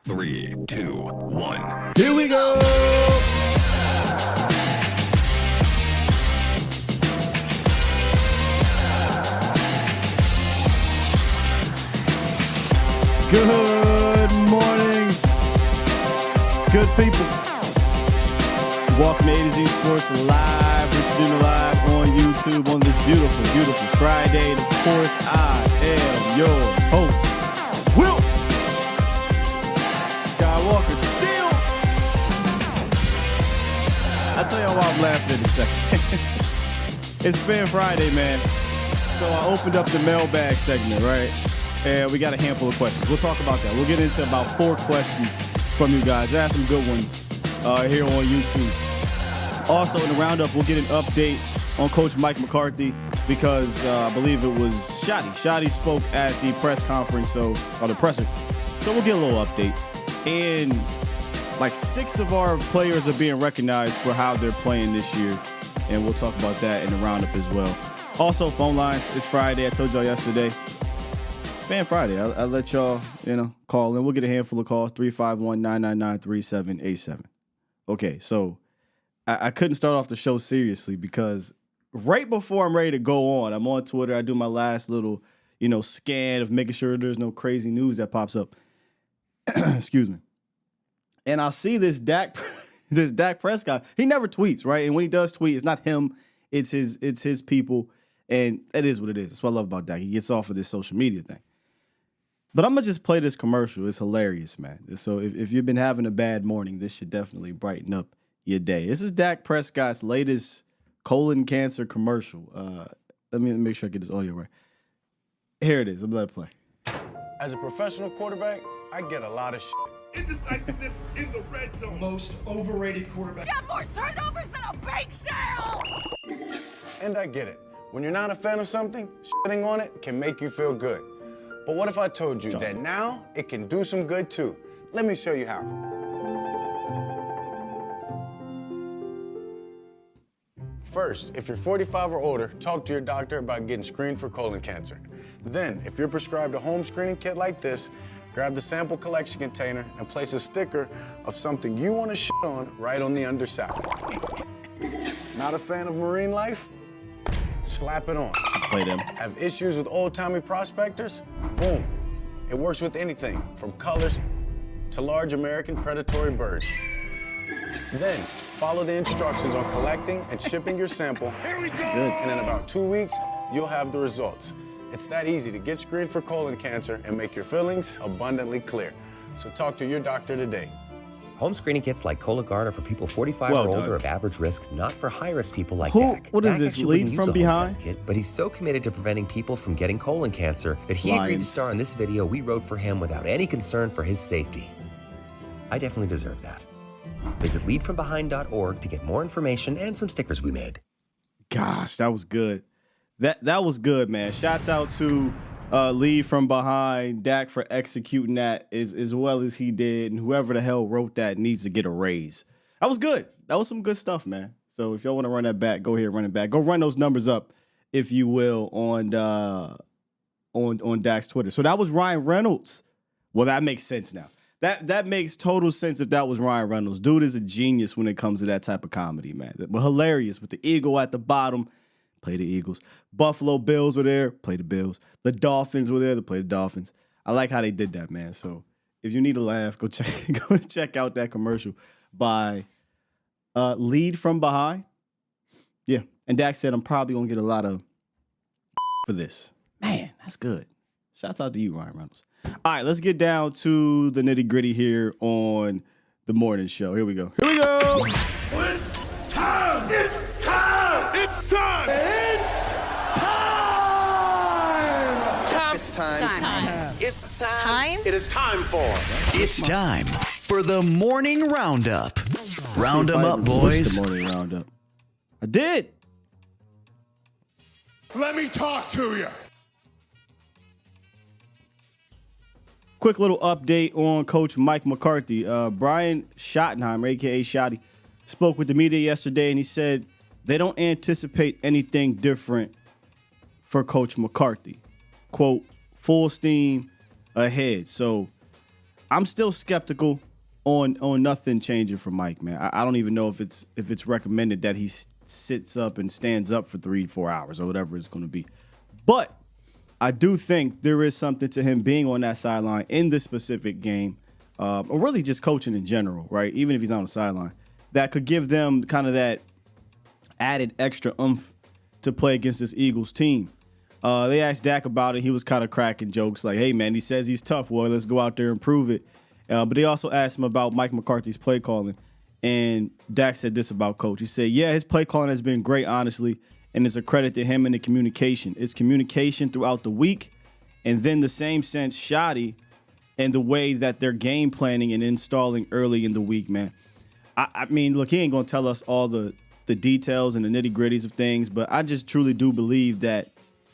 3, 2, 1. Here we go. Good morning, good people. Welcome to A to Z Sports Live. We're streaming live on YouTube on this beautiful, beautiful Friday. And of course, I am your host, Will Skywalker. Still, I'll tell y'all why I'm laughing in a second. It's Fan Friday, man. So I opened up the mailbag segment, right? And we got a handful of questions. We'll talk about that. We'll get into about 4 questions from you guys. I have some good ones here on YouTube. Also, in the Roundup, we'll get an update on Coach Mike McCarthy because I believe it was Shotty. Shotty spoke at the press conference, or the presser. So we'll get a little update. And like 6 of our players are being recognized for how they're playing this year. And we'll talk about that in the Roundup as well. Also, phone lines. It's Friday. I told y'all yesterday. Fan Friday. I'll let y'all, call in. We'll get a handful of calls. 351-999-3787. Okay, so I couldn't start off the show seriously because right before I'm ready to go on, I'm on Twitter. I do my last little, scan of making sure there's no crazy news that pops up. Excuse me. And I'll see this Dak Prescott. He never tweets, right? And when he does tweet, it's not him. It's his people. And it is what it is. That's what I love about Dak. He gets off of this social media thing. But I'm going to just play this commercial. It's hilarious, man. So if you've been having a bad morning, this should definitely brighten up your day. This is Dak Prescott's latest colon cancer commercial. Let me make sure I get this audio right. Here it is. I'm going to let it play. As a professional quarterback, I get a lot of shit. Indecisiveness in the red zone. Most overrated quarterback. Got more turnovers than a bake sale! And I get it. When you're not a fan of something, shitting on it can make you feel good. But what if I told you that now it can do some good too? Let me show you how. First, if you're 45 or older, talk to your doctor about getting screened for colon cancer. Then, if you're prescribed a home screening kit like this, grab the sample collection container and place a sticker of something you want to shit on right on the underside. Not a fan of marine life? Slap it on. Play them. Have issues with old-timey prospectors? Boom. It works with anything, from colors to large American predatory birds. Then, follow the instructions on collecting and shipping your sample. Here we go. And in about 2 weeks, you'll have the results. It's that easy to get screened for colon cancer and make your feelings abundantly clear. So talk to your doctor today. Home screening kits like Cologuard are for people 45 or older of average risk, not for high-risk people like Dak. What is Dak this, actually lead wouldn't from use a home behind? test kit, but he's so committed to preventing people from getting colon cancer that he agreed to star in this video we wrote for him without any concern for his safety. I definitely deserve that. Visit leadfrombehind.org to get more information and some stickers we made. Gosh, that was good. That was good, man. Shouts out to Lead from Behind, Dak, for executing that as well as he did, and whoever the hell wrote that needs to get a raise. That was good. That was some good stuff, man. So if y'all want to run that back, go ahead and run it back. Go run those numbers up, if you will, on Dak's Twitter. So that was Ryan Reynolds. Well, that makes sense now. That makes total sense if that was Ryan Reynolds. Dude is a genius when it comes to that type of comedy, man. But hilarious with the eagle at the bottom. Play the Eagles. Buffalo Bills were there. Play the Bills. The Dolphins were there. To play the Dolphins. I like how they did that, man. So if you need a laugh, go check out that commercial by Lead from Behind. Yeah. And Dak said, I'm probably going to get a lot of for this. Man, that's good. Shouts out to you, Ryan Reynolds. All right, let's get down to the nitty gritty here on the morning show. Here we go. Here we go. It's time. It's time. It's time. It's time. It's time. It is time for. It's time for the morning roundup. Round them up, boys. The morning roundup. I did. Let me talk to you. Quick little update on Coach Mike McCarthy. Brian Schottenheimer, a.k.a. Shotty, spoke with the media yesterday, and he said they don't anticipate anything different for Coach McCarthy. Quote, full steam ahead. So I'm still skeptical on nothing changing for Mike, man. I don't even know if it's recommended that he sits up and stands up for 3-4 hours or whatever it's going to be. But I do think there is something to him being on that sideline in this specific game, or really just coaching in general, right? Even if he's on the sideline, that could give them kind of that added extra oomph to play against this Eagles team. They asked Dak about it. He was kind of cracking jokes like, hey, man, he says he's tough. Well, let's go out there and prove it. But they also asked him about Mike McCarthy's play calling. And Dak said this about Coach. He said, yeah, his play calling has been great, honestly. And it's a credit to him and the communication. It's communication throughout the week. And then the same sense, shoddy, and the way that they're game planning and installing early in the week, man. I mean, look, he ain't going to tell us all the details and the nitty-gritties of things, but I just truly do believe that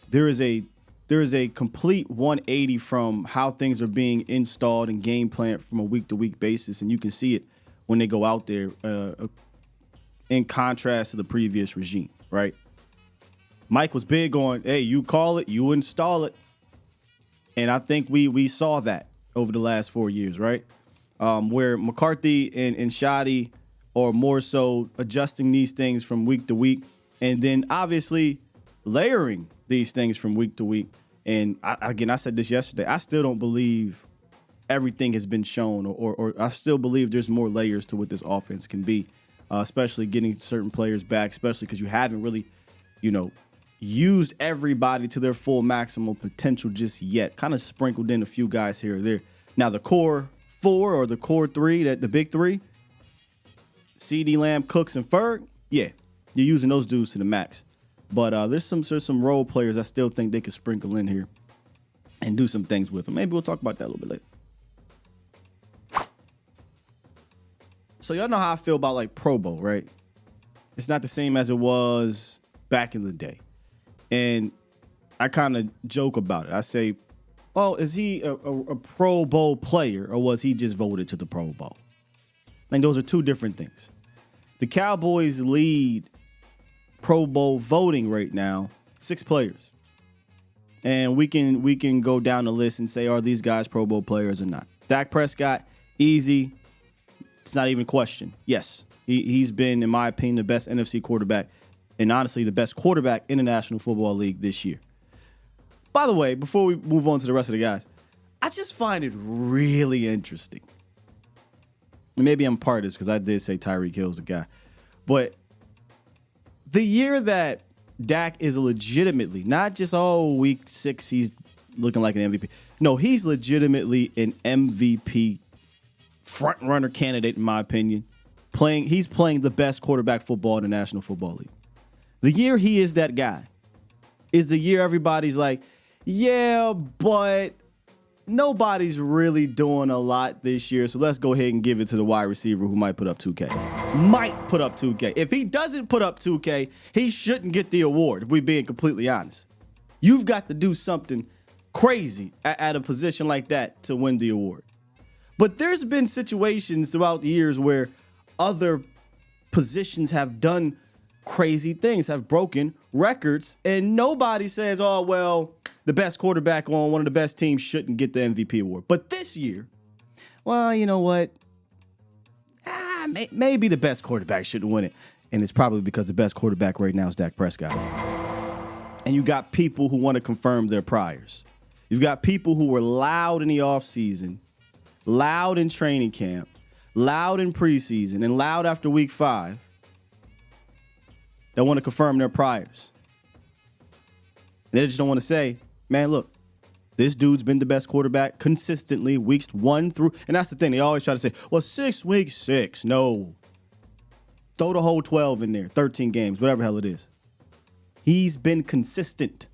there is a complete 180 from how things are being installed and game planned from a week-to-week basis, and you can see it when they go out there in contrast to the previous regime, right? Mike was big on, hey, you call it, you install it. And I think we saw that over the last 4 years, right? Where McCarthy and Shoddy are more so adjusting these things from week to week, and then obviously layering these things from week to week. And I said this yesterday, I still don't believe everything has been shown, or I still believe there's more layers to what this offense can be, especially getting certain players back, especially because you haven't really, used everybody to their full maximum potential just yet. Kind of sprinkled in a few guys here or there. Now, the core 4 or the core 3, the big 3, CeeDee Lamb, Cooks, and Ferg, yeah, you're using those dudes to the max. But there's some role players I still think they could sprinkle in here and do some things with them. Maybe we'll talk about that a little bit later. So y'all know how I feel about like Pro Bowl, right? It's not the same as it was back in the day. And I kind of joke about it. I say, oh, is he a Pro Bowl player, or was he just voted to the Pro Bowl? Like, those are two different things. The Cowboys lead Pro Bowl voting right now, 6 players. And we can go down the list and say, are these guys Pro Bowl players or not? Dak Prescott, easy. It's not even a question. Yes, he's been, in my opinion, the best NFC quarterback, and honestly, the best quarterback in the National Football League this year. By the way, before we move on to the rest of the guys, I just find it really interesting. And maybe I'm part of this because I did say Tyreek Hill's the guy. But the year that Dak is legitimately, not just, week 6, he's looking like an MVP. No, he's legitimately an MVP front-runner candidate, in my opinion. He's playing the best quarterback football in the National Football League. The year he is that guy is the year everybody's like, yeah, but nobody's really doing a lot this year, so let's go ahead and give it to the wide receiver who might put up 2K. Might put up 2K. If he doesn't put up 2K, he shouldn't get the award, if we're being completely honest. You've got to do something crazy at a position like that to win the award. But there's been situations throughout the years where other positions have done crazy things, have broken records, and nobody says, oh, well, the best quarterback on one of the best teams shouldn't get the MVP award. But this year, well, you know what? Maybe the best quarterback shouldn't win it. And it's probably because the best quarterback right now is Dak Prescott. And you got people who want to confirm their priors. You've got people who were loud in the offseason, loud in training camp, loud in preseason, and loud after week 5 that want to confirm their priors. And they just don't want to say, man, look, this dude's been the best quarterback consistently weeks 1 through. And that's the thing. They always try to say, well, 6 weeks, 6. No. Throw the whole 12 in there, 13 games, whatever the hell it is. He's been consistent.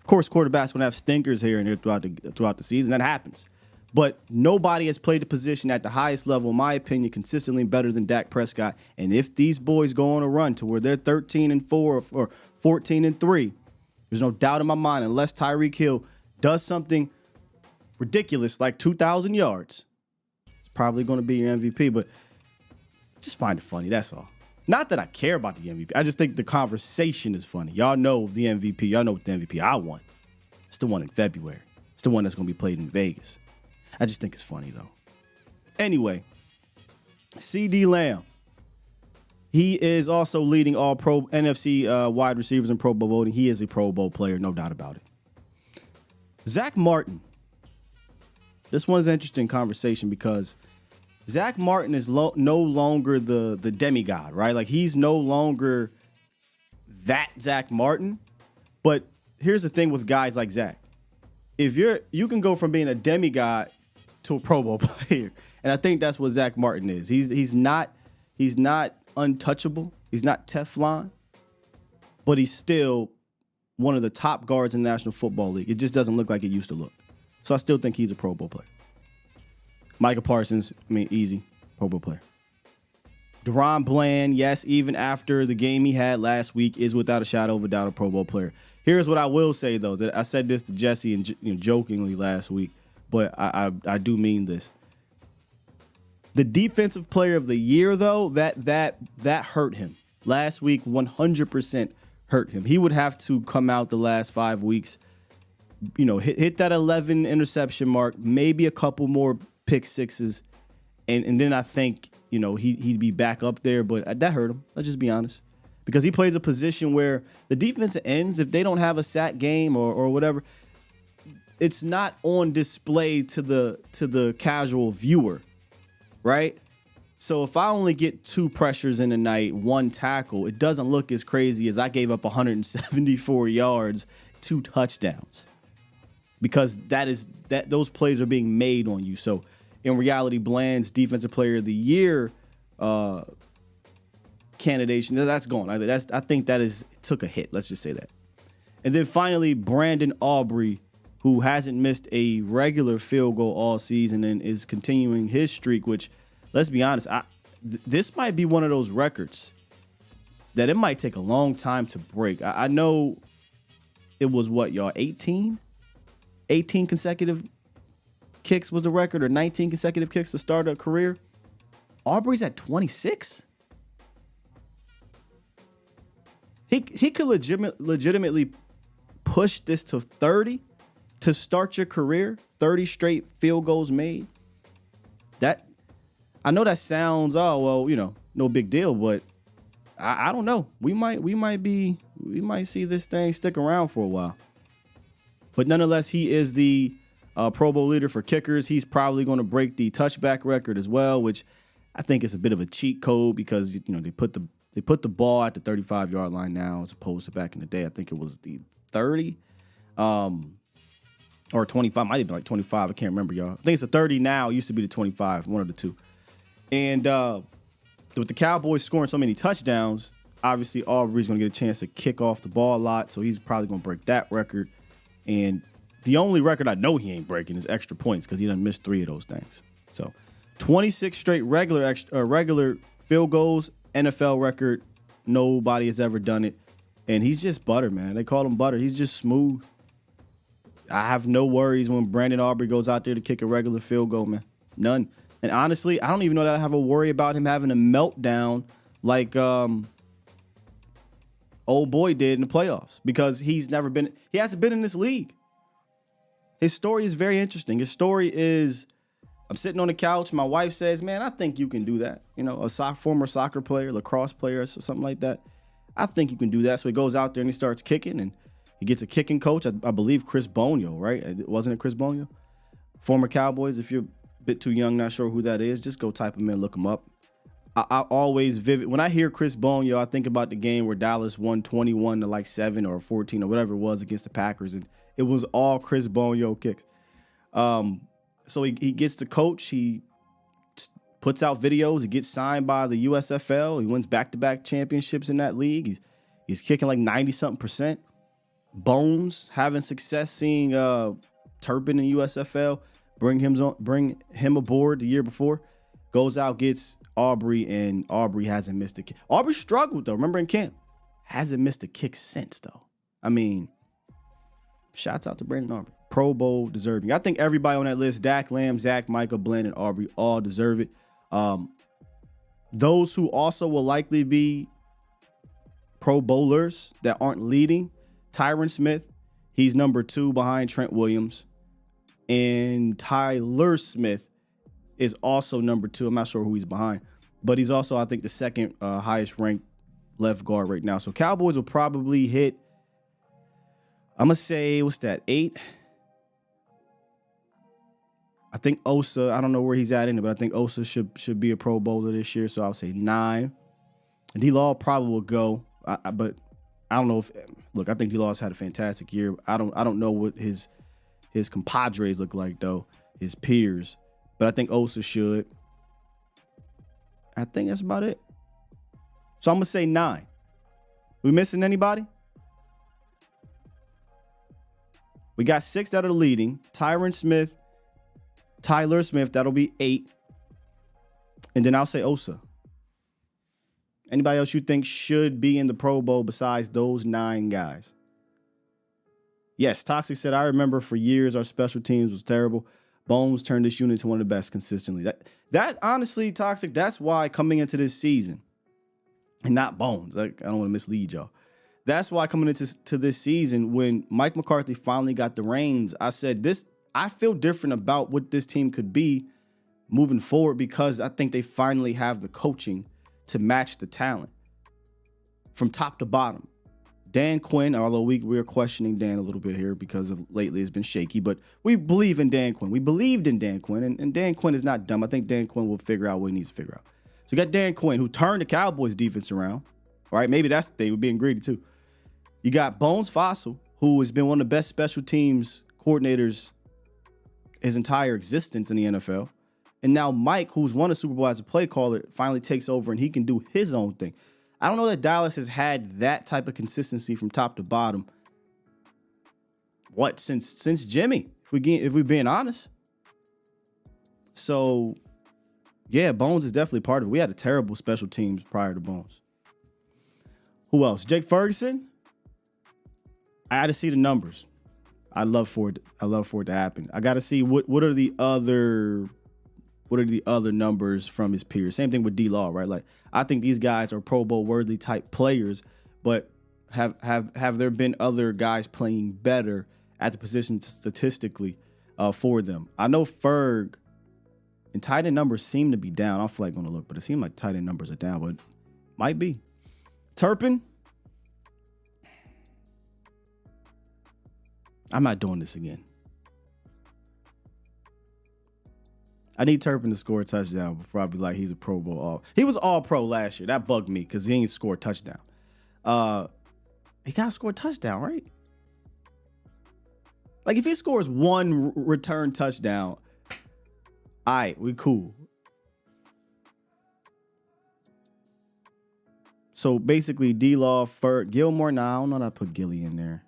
Of course, quarterbacks going to have stinkers here and there throughout the season. That happens. But nobody has played the position at the highest level, in my opinion, consistently better than Dak Prescott. And if these boys go on a run to where they're 13-4 or 14-3, there's no doubt in my mind, unless Tyreek Hill does something ridiculous like 2,000 yards, it's probably going to be your MVP. But I just find it funny, that's all. Not that I care about the MVP. I just think the conversation is funny. Y'all know the MVP. Y'all know what the MVP I want. It's the one in February. It's the one that's going to be played in Vegas. I just think it's funny, though. Anyway, CD Lamb. He is also leading all Pro NFC wide receivers in Pro Bowl voting. He is a Pro Bowl player, no doubt about it. Zach Martin. This one's an interesting conversation because Zach Martin is no longer the demigod, right? Like, he's no longer that Zach Martin. But here's the thing with guys like Zach. If you can go from being a demigod to a Pro Bowl player. And I think that's what Zach Martin is. He's not untouchable. He's not Teflon, but he's still one of the top guards in the National Football League. It just doesn't look like it used to look. So I still think he's a Pro Bowl player. Micah Parsons, easy, Pro Bowl player. Deron Bland, yes, even after the game he had last week, is without a shadow of a doubt a Pro Bowl player. Here's what I will say, though, that I said this to Jesse and jokingly last week, but I do mean this. The defensive player of the year, though, that hurt him. Last week, 100% hurt him. He would have to come out the last 5 weeks, hit that 11 interception mark, maybe a couple more pick sixes, and then I think, he'd be back up there, but that hurt him. Let's just be honest. Because he plays a position where the defensive ends, if they don't have a sack game or whatever, it's not on display to the casual viewer. Right? So if I only get 2 pressures in a night, 1 tackle, it doesn't look as crazy as I gave up 174 yards, 2 touchdowns. Because those plays are being made on you. So in reality, Bland's Defensive Player of the Year candidation, that's gone. I think that took a hit. Let's just say that. And then finally, Brandon Aubrey, who hasn't missed a regular field goal all season and is continuing his streak, which, let's be honest, this might be one of those records that it might take a long time to break. I know it was 18 consecutive kicks was the record, or 19 consecutive kicks to start a career. Aubrey's at 26. He could legitimately push this to 30. To start your career, 30 straight field goals made. I know that sounds, no big deal, but I don't know. We might see this thing stick around for a while. But nonetheless, he is the Pro Bowl leader for kickers. He's probably going to break the touchback record as well, which I think is a bit of a cheat code because they put the ball at the 35-yard line now as opposed to back in the day. I think it was the 30. Or 25, might have been like 25. I can't remember, y'all. I think it's a 30 now. It used to be the 25, one of the two. And with the Cowboys scoring so many touchdowns, obviously Aubrey's going to get a chance to kick off the ball a lot, so he's probably going to break that record. And the only record I know he ain't breaking is extra points because he done missed 3 of those things. So 26 straight regular field goals, NFL record. Nobody has ever done it. And he's just butter, man. They call him butter. He's just smooth. I have no worries when Brandon Aubrey goes out there to kick a regular field goal, man. None. And honestly, I don't even know that I have a worry about him having a meltdown like old boy did in the playoffs because he hasn't been in this league. His story is very interesting. His story is, I'm sitting on the couch. My wife says, man, I think you can do that. A former soccer player, lacrosse player, or something like that. I think you can do that. So he goes out there and he starts kicking and he gets a kicking coach, I believe Chris Bonio, right? Wasn't it Chris Bonio? Former Cowboys. If you're a bit too young, not sure who that is, just go type him in, look him up. I always when I hear Chris Bonio, I think about the game where Dallas won 21 to like 7 or 14 or whatever it was against the Packers, and it was all Chris Bonio kicks. So he gets to coach. He puts out videos. He gets signed by the USFL. He wins back-to-back championships in that league. He's kicking like 90-something%. Bones having success seeing Turpin in USFL bring him aboard the year before. Goes out, gets Aubrey, and Aubrey hasn't missed a kick. Aubrey struggled though. Remember in camp, hasn't missed a kick since though. Shouts out to Brandon Aubrey. Pro Bowl deserving. I think everybody on that list, Dak Lamb, Zach, Micah, Bland, and Aubrey, all deserve it. Those who also will likely be Pro Bowlers that aren't leading, Tyron Smith, he's number 2 behind Trent Williams. And Tyler Smith is also number 2. I'm not sure who he's behind, but he's also, I think, the second highest ranked left guard right now. So Cowboys will probably hit, I'm going to say, what's that, 8? I think Osa, I don't know where he's at in it, but I think Osa should be a Pro Bowler this year. So I would say 9. D-Law probably will go, but I don't know if, look, I think D-Law's had a fantastic year. I don't know what his compadres look like, though, his peers. But I think Osa should. I think that's about it. So I'm going to say 9. We missing anybody? We got 6 that are leading. Tyler Smith, that'll be 8. And then I'll say Osa. Anybody else you think should be in the Pro Bowl besides those 9 guys? Yes, Toxic said, I remember for years our special teams was terrible. Bones turned this unit to one of the best consistently. That honestly, Toxic, that's why coming into this season, and not Bones, like, I don't want to mislead y'all. That's why coming into this season, when Mike McCarthy finally got the reins, I said, I feel different about what this team could be moving forward because I think they finally have the coaching to match the talent from top to bottom. Dan Quinn, although we're questioning Dan a little bit here because of lately it's been shaky, but we believe in Dan Quinn. We believed in Dan Quinn, and Dan Quinn is not dumb. I think Dan Quinn will figure out what he needs to figure out. So you got Dan Quinn, who turned the Cowboys defense around. All right, maybe that's the thing. We're being greedy too. You got Bones Fossil, who has been one of the best special teams coordinators his entire existence in the NFL. And now Mike, who's won a Super Bowl as a play caller, finally takes over and he can do his own thing. I don't know that Dallas has had that type of consistency from top to bottom. What, since Jimmy, if we're being honest. So, yeah, Bones is definitely part of it. We had a terrible special teams prior to Bones. Who else? Jake Ferguson. I got to see the numbers. I love for it to happen. I got to see what are the other numbers from his peers. Same thing with D-Law, right? Like, I think these guys are Pro Bowl worthy type players, but have there been other guys playing better at the position statistically for them? I know Ferg and tight end numbers seem to be down. I don't feel like going to look, but it seems like tight end numbers are down, but might be. Turpin. I'm not doing this again. I need Turpin to score a touchdown before I be like he's a Pro Bowl. He was all pro last year. That bugged me because he ain't scored a touchdown. He got to score a touchdown, right? Like, if he scores one return touchdown, all right, we cool. So basically, D-Law, Ferg, Gilmore. Nah, I don't know that I put Gilly in there.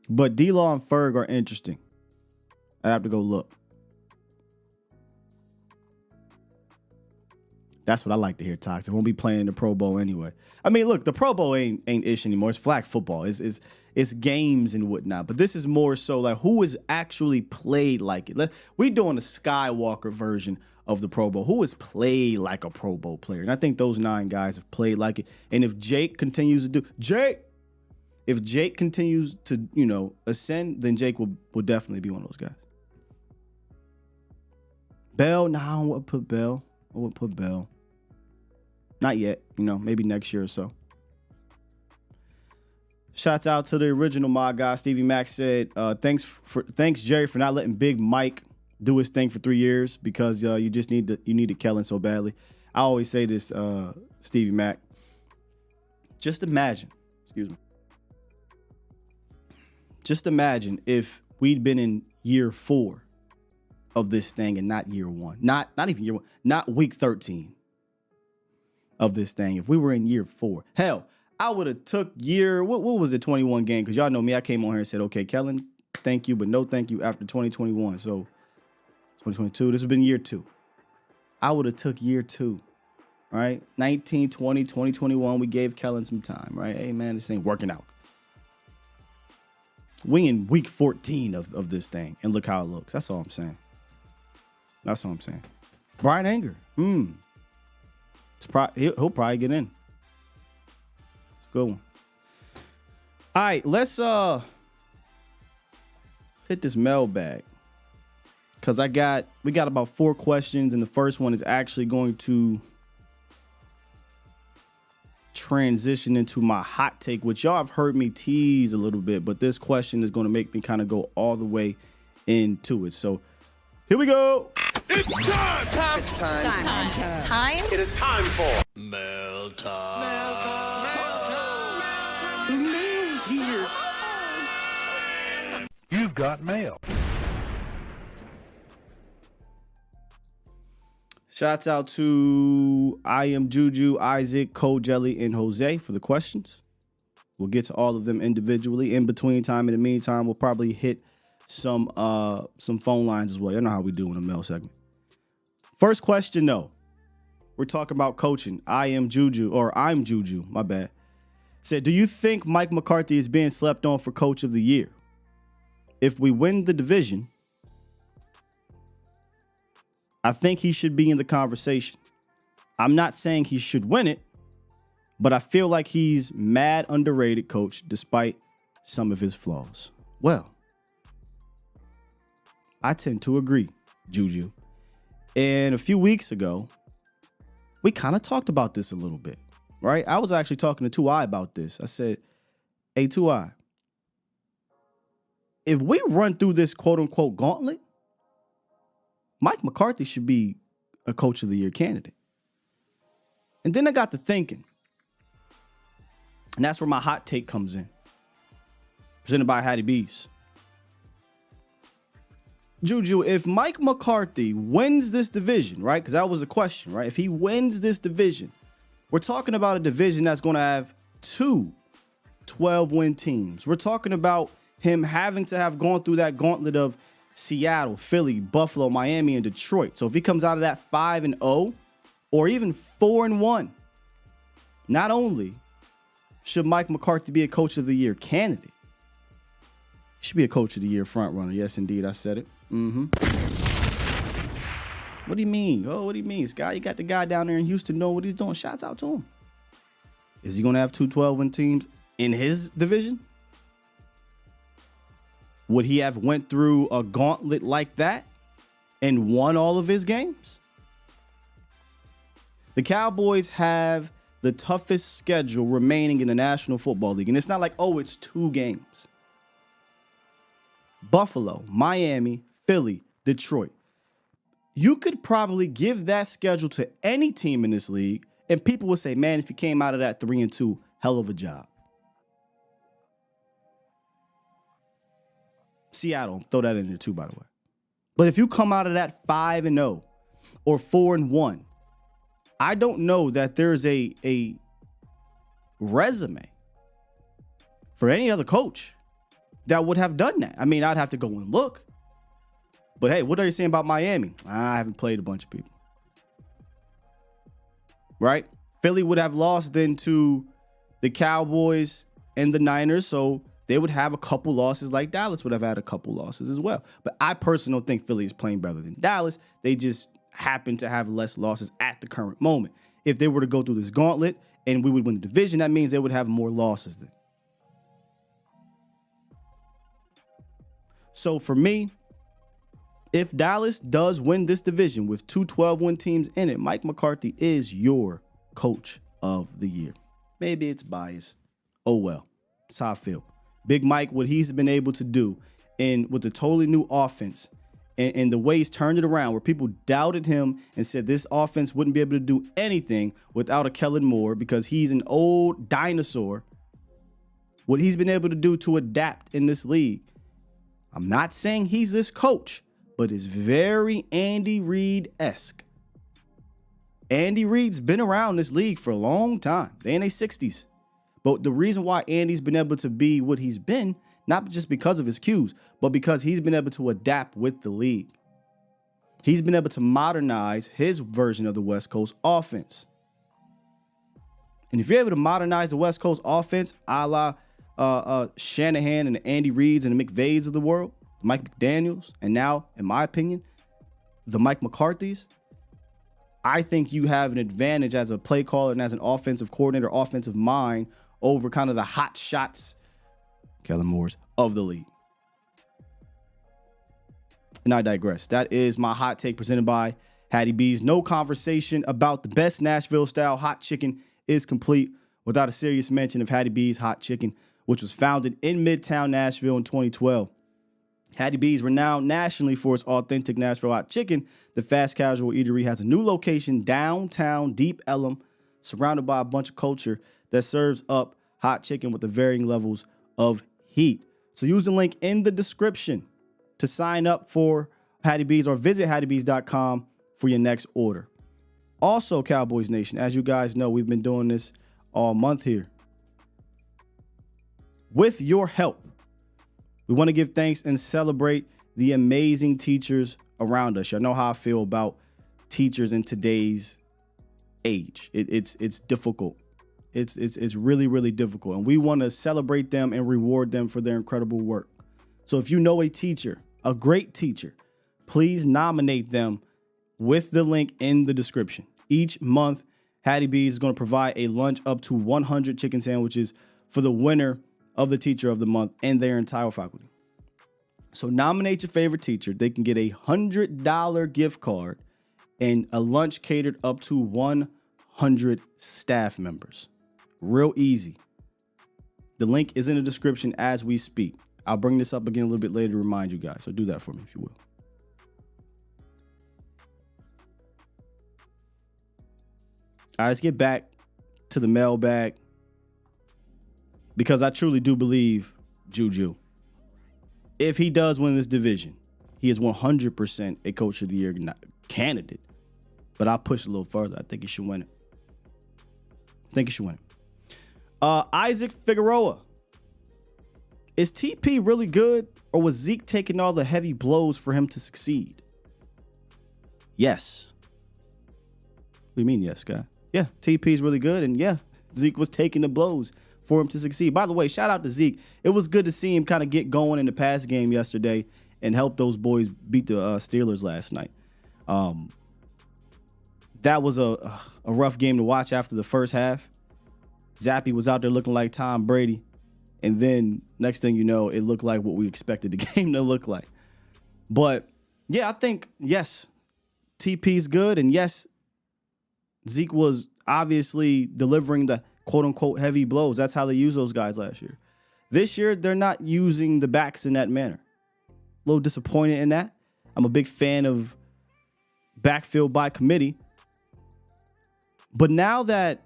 But D-Law and Ferg are interesting. I'd have to go look. That's what I like to hear, Toxic. Won't be playing in the Pro Bowl anyway. I mean, look, the Pro Bowl ain't ish anymore. It's flag football. It's games and whatnot. But this is more so like who has actually played like it. We're doing a Skywalker version of the Pro Bowl. Who has played like a Pro Bowl player? And I think those 9 guys have played like it. And if Jake continues to if Jake continues to, ascend, then Jake will definitely be one of those guys. Bell, I wouldn't put Bell. Not yet, maybe next year or so. Shouts out to the original mod guy. Stevie Mack said, thanks Jerry for not letting Big Mike do his thing for 3 years because you needed Kellen so badly. I always say this, Stevie Mack. Just imagine if we'd been in year 4 of this thing and not year 1. Not even year 1. Not week 13 of this thing. If we were in year 4. Hell, I would have took what was the 21 game? Because y'all know me. I came on here and said, okay, Kellen, thank you, but no thank you after 2021. So 2022, this has been year 2. I would have took year 2. Right? 19, 20, 2021, we gave Kellen some time, right? Hey, man, this ain't working out. We in week 14 of this thing, and look how it looks. That's all I'm saying. Brian Anger. He'll probably get in. It's a good one. All right, let's hit this mailbag. Because we got about 4 questions, and the first one is actually going to transition into my hot take, which y'all have heard me tease a little bit, but this question is going to make me kind of go all the way into it. So here we go. It's time! Time. It's Time. Time. It is time for Mail time. Mail time. The mail's here. You've got mail. Shouts out to I Am Juju, Isaac, Cole Jelly, and Jose for the questions. We'll get to all of them individually. In between time, in the meantime, we'll probably hit some phone lines as well. You know how we do in the mail segment. First question, though. We're talking about coaching. I'm Juju, my bad. Said, do you think Mike McCarthy is being slept on for Coach of the Year? If we win the division, I think he should be in the conversation. I'm not saying he should win it, but I feel like he's mad underrated coach despite some of his flaws. Well, I tend to agree, Juju. And a few weeks ago, we kind of talked about this a little bit, right? I was actually talking to 2i about this. I said, hey, 2i, if we run through this quote-unquote gauntlet, Mike McCarthy should be a Coach of the Year candidate. And then I got to thinking, and that's where my hot take comes in. Presented by Hattie B's. Juju, if Mike McCarthy wins this division, right? Because that was the question, right? If he wins this division, we're talking about a division that's going to have 2 12-win teams. We're talking about him having to have gone through that gauntlet of Seattle, Philly, Buffalo, Miami, and Detroit. So if he comes out of that 5-0 or even 4-1, not only should Mike McCarthy be a Coach of the Year candidate, he should be a Coach of the Year front runner. Yes, indeed, I said it. What do you mean? Oh, what do you mean, Scott? You got the guy down there in Houston knowing what he's doing. Shouts out to him. Is he going to have 2 12-win teams in his division? Would he have went through a gauntlet like that and won all of his games? The Cowboys have the toughest schedule remaining in the National Football League. And it's not like, oh, it's 2 games. Buffalo, Miami, Philly, Detroit. You could probably give that schedule to any team in this league, and people would say, man, if you came out of that 3-2, hell of a job. Seattle, throw that in there too, by the way. But if you come out of that 5-0 or 4-1, I don't know that there's a resume for any other coach that would have done that. I mean, I'd have to go and look. But hey, what are you saying about Miami? I haven't played a bunch of people. Right? Philly would have lost then to the Cowboys and the Niners, so they would have a couple losses like Dallas would have had a couple losses as well. But I personally don't think Philly is playing better than Dallas. They just happen to have less losses at the current moment. If they were to go through this gauntlet and we would win the division, that means they would have more losses then. So for me, if Dallas does win this division with 2 12-win teams in it, Mike McCarthy is your Coach of the Year. Maybe it's biased. Oh well. That's how I feel. Big Mike, what he's been able to do with the totally new offense and the way he's turned it around, where people doubted him and said this offense wouldn't be able to do anything without a Kellen Moore because he's an old dinosaur. What he's been able to do to adapt in this league. I'm not saying he's this coach, but it's very Andy Reid-esque. Andy Reid's been around this league for a long time. They in their 60s. But the reason why Andy's been able to be what he's been, not just because of his cues, but because he's been able to adapt with the league. He's been able to modernize his version of the West Coast offense. And if you're able to modernize the West Coast offense, a la Shanahan and the Andy Reids and the McVays of the world, Mike McDaniels, and now, in my opinion, the Mike McCarthys, I think you have an advantage as a play caller and as an offensive coordinator, offensive mind over kind of the hot shots, Kellen Moore's, of the league. And I digress. That is my hot take presented by Hattie B's. No conversation about the best Nashville-style hot chicken is complete without a serious mention of Hattie B's Hot Chicken, which was founded in Midtown Nashville in 2012. Hattie B's, renowned nationally for its authentic Nashville hot chicken, the fast casual eatery has a new location downtown Deep Ellum, surrounded by a bunch of culture that serves up hot chicken with the varying levels of heat. So use the link in the description to sign up for Hattie B's or visit HattieB's.com for your next order. Also, Cowboys Nation, as you guys know, we've been doing this all month here. With your help, we want to give thanks and celebrate the amazing teachers around us. Y'all know how I feel about teachers in today's age. It's difficult. It's really, really difficult. And we want to celebrate them and reward them for their incredible work. So if you know a teacher, a great teacher, please nominate them with the link in the description. Each month, Hattie B's is going to provide a lunch up to 100 chicken sandwiches for the winner of the Teacher of the Month and their entire faculty. So nominate your favorite teacher. They can get a $100 gift card and a lunch catered up to 100 staff members. Real easy. The link is in the description as we speak. I'll bring this up again a little bit later to remind you guys. So do that for me if you will. All right, let's get back to the mailbag, because I truly do believe Juju, if he does win this division, he is 100% a Coach of the Year candidate. But I'll push a little further. I think he should win it. Isaac Figueroa. Is TP really good, or was Zeke taking all the heavy blows for him to succeed? Yes. What do you mean, yes, guy? Yeah, TP is really good, and yeah, Zeke was taking the blows for him to succeed. By the way, shout out to Zeke. It was good to see him kind of get going in the pass game yesterday and help those boys beat the Steelers last night. That was a rough game to watch after the first half. Zappy was out there looking like Tom Brady. And then next thing you know, it looked like what we expected the game to look like. But yeah, I think, yes, TP's good. And yes, Zeke was obviously delivering the quote unquote heavy blows. That's how they used those guys last year. This year, they're not using the backs in that manner. A little disappointed in that. I'm a big fan of backfield by committee. But now that,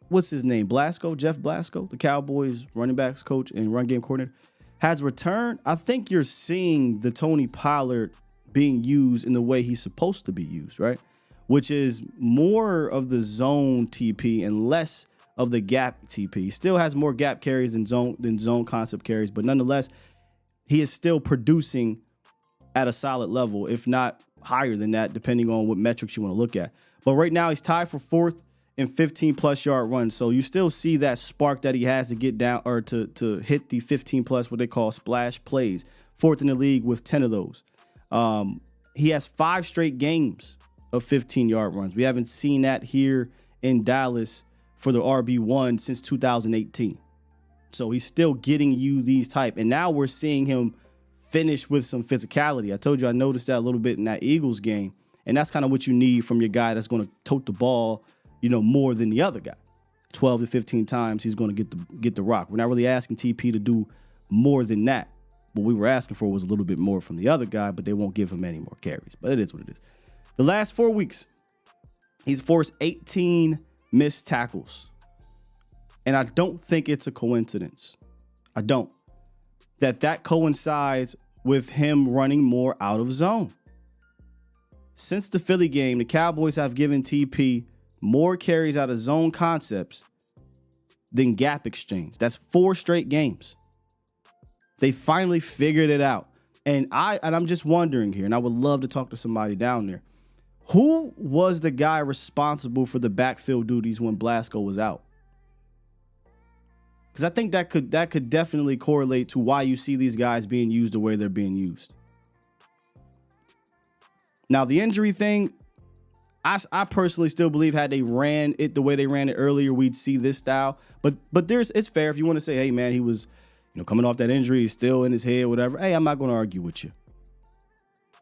what's his name? Jeff Blasco, the Cowboys running backs coach and run game coordinator, has returned, I think you're seeing the Tony Pollard being used in the way he's supposed to be used, right? Which is more of the zone TP and less of the gap TP. He still has more gap carries than zone concept carries, but nonetheless, he is still producing at a solid level, if not higher than that, depending on what metrics you want to look at. But right now, he's tied for fourth in 15-plus yard runs. So you still see that spark that he has to get down or to hit the 15-plus, what they call splash plays. Fourth in the league with 10 of those. He has 5 straight games of 15-yard runs. We haven't seen that here in Dallas for the RB1 since 2018. So he's still getting you these type. And now we're seeing him finish with some physicality. I told you I noticed that a little bit in that Eagles game. And that's kind of what you need from your guy that's going to tote the ball, more than the other guy. 12 to 15 times he's going to get the rock. We're not really asking TP to do more than that. What we were asking for was a little bit more from the other guy, but they won't give him any more carries. But it is what it is. The last 4 weeks, he's forced 18 missed tackles. And I don't think it's a coincidence. I don't. That coincides with him running more out of zone. Since the Philly game, the Cowboys have given TP more carries out of zone concepts than gap exchange. That's 4 straight games. They finally figured it out. And I'm just wondering here, and I would love to talk to somebody down there. Who was the guy responsible for the backfield duties when Blasco was out? Because I think that could definitely correlate to why you see these guys being used the way they're being used. Now, the injury thing, I personally still believe had they ran it the way they ran it earlier, we'd see this style. But it's fair if you want to say, hey, man, he was coming off that injury, he's still in his head, whatever. Hey, I'm not going to argue with you.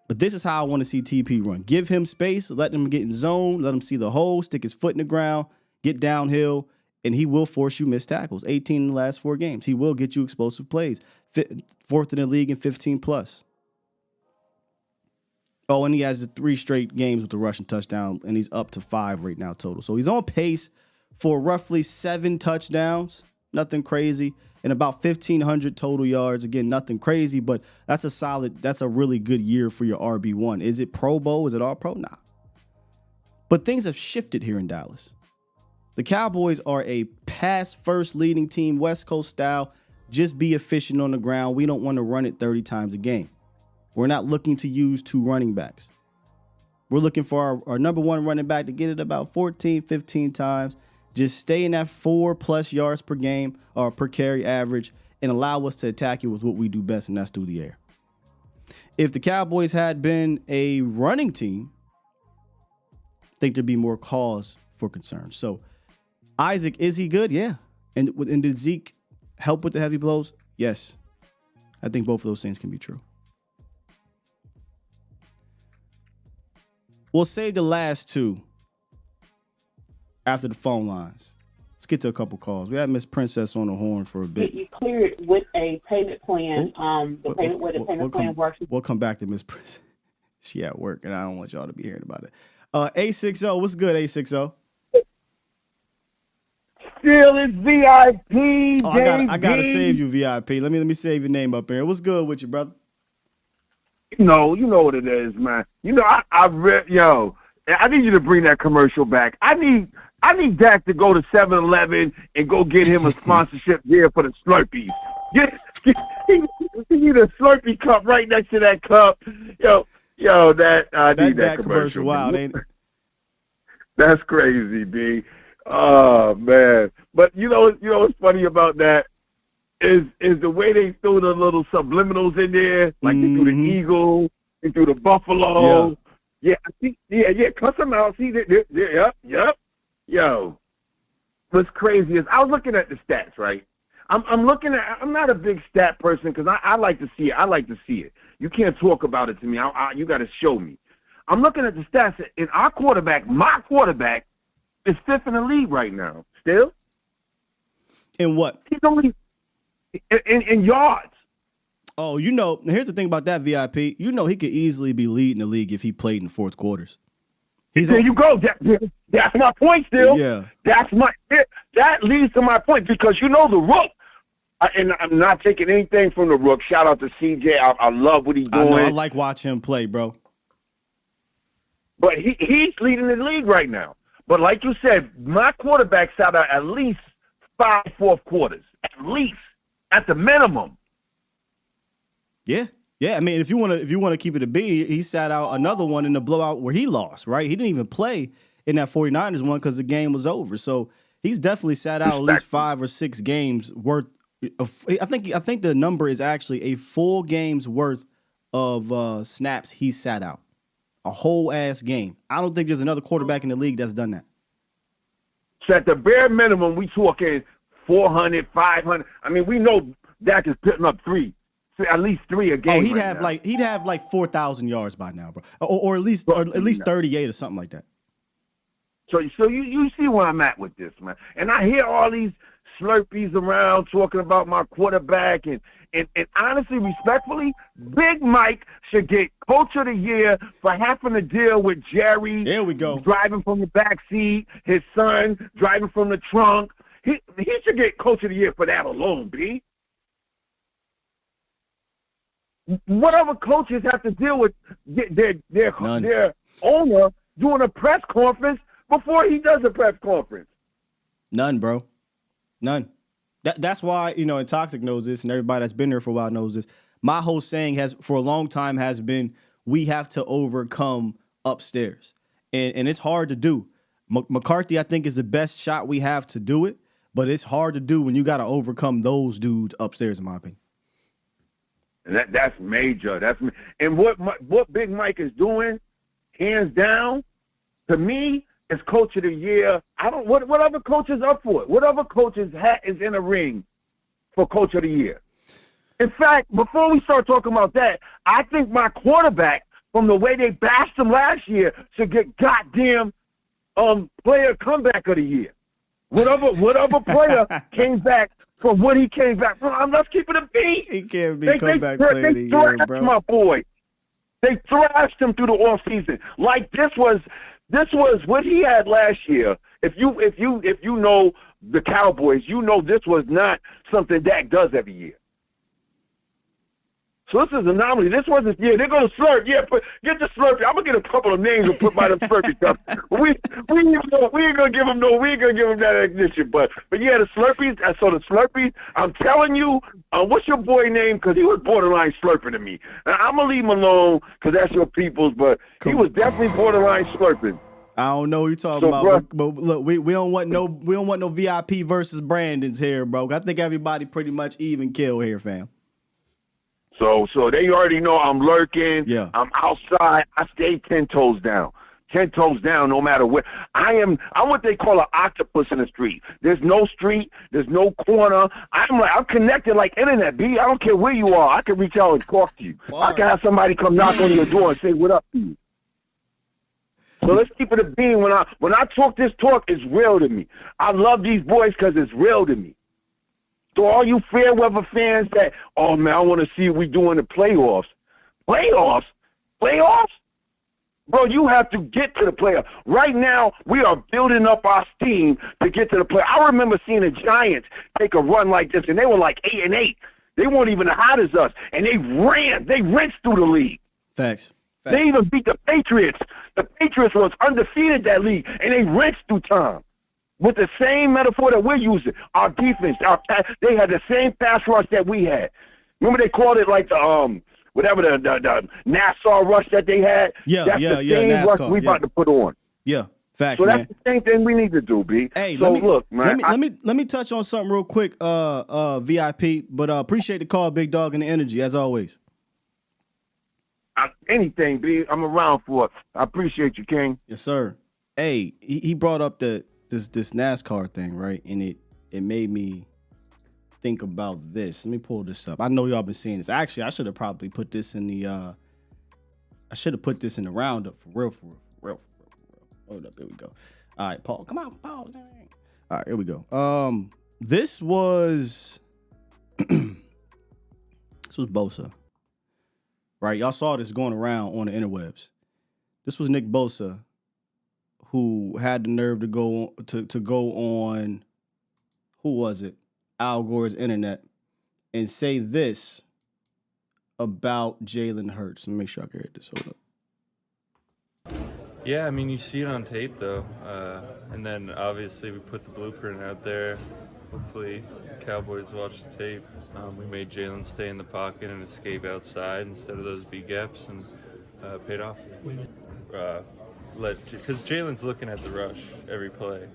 But this is how I want to see TP run. Give him space, let him get in zone, let him see the hole, stick his foot in the ground, get downhill, and he will force you missed tackles. 18 in the last 4 games. He will get you explosive plays. 4th in the league in 15 plus. Oh, and he has the 3 straight games with the rushing touchdown, and he's up to 5 right now total. So he's on pace for roughly 7 touchdowns. Nothing crazy. And about 1,500 total yards. Again, nothing crazy, but that's a really good year for your RB1. Is it Pro Bowl? Is it all pro? Nah. But things have shifted here in Dallas. The Cowboys are a pass-first leading team, West Coast style. Just be efficient on the ground. We don't want to run it 30 times a game. We're not looking to use 2 running backs. We're looking for our number 1 running back to get it about 14, 15 times. Just stay in that 4+ yards per game or per carry average and allow us to attack you with what we do best, and that's through the air. If the Cowboys had been a running team, I think there'd be more cause for concern. So, Isaac, is he good? Yeah. And did Zeke help with the heavy blows? Yes. I think both of those things can be true. We'll save the last 2 after the phone lines. Let's get to a couple calls. We had Miss Princess on the horn for a bit. You cleared with a payment plan. The payment plan works. We'll come back to Miss Princess. She at work, and I don't want y'all to be hearing about it. A60, what's good, A60? Still is VIP. Oh, I gotta save you, VIP. Let me save your name up here. What's good with you, brother? No, you know what it is, man. You know, I need you to bring that commercial back. I need Dak to go to 7-Eleven and go get him a sponsorship there for the Slurpees. He need a Slurpee cup right next to that cup. Yo, I need that commercial. Wow, ain't it? That's crazy, B. Oh man. But you know what's funny about that is the way they threw the little subliminals in there, like they threw the eagle, they threw the buffalo. Yeah, cuss them out. See, yep. Yo, what's crazy is I was looking at the stats, right? I'm not a big stat person because I like to see it. You can't talk about it to me. You got to show me. I'm looking at the stats, and my quarterback, is 5th in the league right now. Still. In what? He's only in yards. Oh, here's the thing about that, VIP. He could easily be leading the league if he played in 4th quarters. You go. That's my point still. Yeah. That leads to my point because the Rook, and I'm not taking anything from the Rook. Shout out to CJ. I love what he's doing. I like watching him play, bro. But he's leading the league right now. But like you said, my quarterback sat out at least 5 fourth quarters. At least. At the minimum. Yeah. Yeah, I mean, if you want to keep it a beat, he sat out another one in the blowout where he lost, right? He didn't even play in that 49ers one because the game was over. So he's definitely sat out at least 5 or 6 games worth of, I think the number is actually a full game's worth of snaps he sat out. A whole ass game. I don't think there's another quarterback in the league that's done that. So at the bare minimum, we talking 400, 500. I mean, we know Dak is putting up 3. At least 3 a game. Oh, he'd have like 4,000 yards by now, bro, or at least 38 or something like that. So you see where I'm at with this, man. And I hear all these Slurpees around talking about my quarterback, and honestly, respectfully, Big Mike should get Coach of the Year for having to deal with Jerry. There we go. Driving from the back seat, his son driving from the trunk. He should get Coach of the Year for that alone, B. What other coaches have to deal with their owner doing a press conference before he does a press conference? None, bro. None. That's why, and Toxic knows this, and everybody that's been there for a while knows this. My whole saying for a long time has been, we have to overcome upstairs. And it's hard to do. McCarthy, I think, is the best shot we have to do it, but it's hard to do when you got to overcome those dudes upstairs, in my opinion. And that's major. And what Big Mike is doing, hands down, to me, is Coach of the Year. What other coach is up for it? What other coach's hat is in a ring for Coach of the Year? In fact, before we start talking about that, I think my quarterback from the way they bashed him last year to get goddamn player comeback of the year. Whatever player came back from what he came back from. Let's keep it a beat. He can't be comeback player of the year, bro. My boy. They thrashed him through the offseason. Like this was what he had last year. If you know the Cowboys, you know this was not something Dak does every year. So this is an anomaly. This wasn't, they're going to slurp. Yeah, get the Slurpee. I'm going to get a couple of names and put by the Slurpee stuff. We ain't going to give them that ignition. But yeah, the Slurpees, so the Slurpees, I'm telling you, what's your boy name? Because he was borderline slurping to me. I'm going to leave him alone because that's your people's, but he was definitely borderline slurping. I don't know what you're talking about, but look, we don't want no VIP versus Brandons here, bro. I think everybody pretty much even kill here, fam. So they already know I'm lurking. Yeah. I'm outside. I stay 10 toes down. 10 toes down no matter where. I'm what they call an octopus in the street. There's no street. There's no corner. I'm connected like internet, B. I don't care where you are. I can reach out and talk to you. I can have somebody come knock on your door and say what up to you. So let's keep it a beam. When I talk this talk, it's real to me. I love these boys because it's real to me. So all you fair weather fans that, oh, man, I want to see what we do in the playoffs. Playoffs? Bro, you have to get to the playoffs. Right now, we are building up our steam to get to the playoffs. I remember seeing the Giants take a run like this, and they were like 8-8. They weren't even as hot as us, and they rinsed through the league. Facts. They even beat the Patriots. The Patriots was undefeated that league, and they rinsed through time. With the same metaphor that we're using, our defense, they had the same pass rush that we had. Remember they called it like the the Nassau rush that they had? That's the same NASCAR, rush we about to put on. Yeah, facts, so man. That's the same thing we need to do, B. Hey, so look, man. Let me touch on something real quick, VIP. But appreciate the call, big dog, and the energy as always. Anything, B. I'm around for it. I appreciate you, King. Yes, sir. Hey, he brought up this NASCAR thing, right? And it made me think about this. Let me pull this up. I know y'all been seeing this. Actually, I should have probably put this in the roundup for real. Hold up, here we go. All right, Paul. Come on, Paul. All right, here we go. This was Bosa. Right, y'all saw this going around on the interwebs. This was Nick Bosa, who had the nerve to go on, who was it? Al Gore's internet, and say this about Jalen Hurts. Let me make sure I can hear this. Hold up. Yeah, I mean, you see it on tape, though. And then, obviously, we put the blueprint out there. Hopefully, Cowboys watch the tape. We made Jalen stay in the pocket and escape outside instead of those B gaps, and paid off. Because Jalen's looking at the rush every play.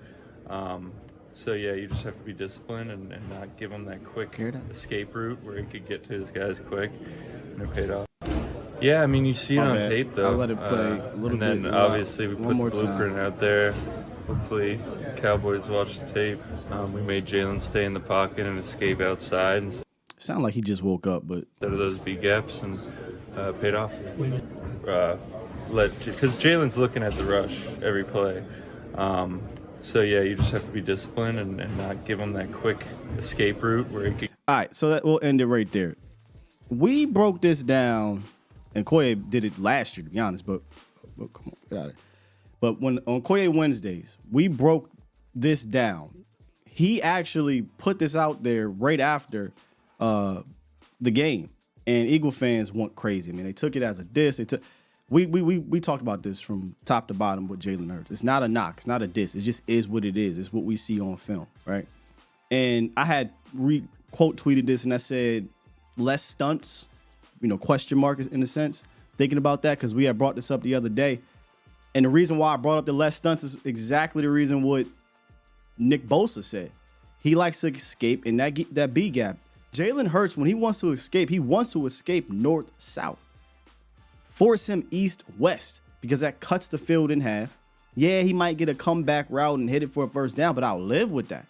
So, yeah, you just have to be disciplined and not give him that quick escape route where he could get to his guys quick, and it paid off. Yeah, I mean, you see it on tape, though. I'll let it play a little bit. And then, obviously, we put the blueprint out there. Hopefully, Cowboys watch the tape. We made Jalen stay in the pocket and escape outside. Sound like he just woke up, but instead of those B gaps, and paid off. Because Jalen's looking at the rush every play. So yeah, you just have to be disciplined and not give him that quick escape route where he could. All right, so we'll end it right there. We broke this down, and Koye did it last year, to be honest. But come on, get out of it. But on Koye Wednesdays, we broke this down. He actually put this out there right after the game, and Eagle fans went crazy. I mean, they took it as a diss. We talked about this from top to bottom with Jalen Hurts. It's not a knock. It's not a diss. It just is what it is. It's what we see on film, right? And I had quote tweeted this, and I said, less stunts, question mark in a sense, thinking about that because we had brought this up the other day. And the reason why I brought up the less stunts is exactly the reason what Nick Bosa said. He likes to escape in that B gap. Jalen Hurts, when he wants to escape north-south. Force him east-west because that cuts the field in half. Yeah, he might get a comeback route and hit it for a first down, but I'll live with that.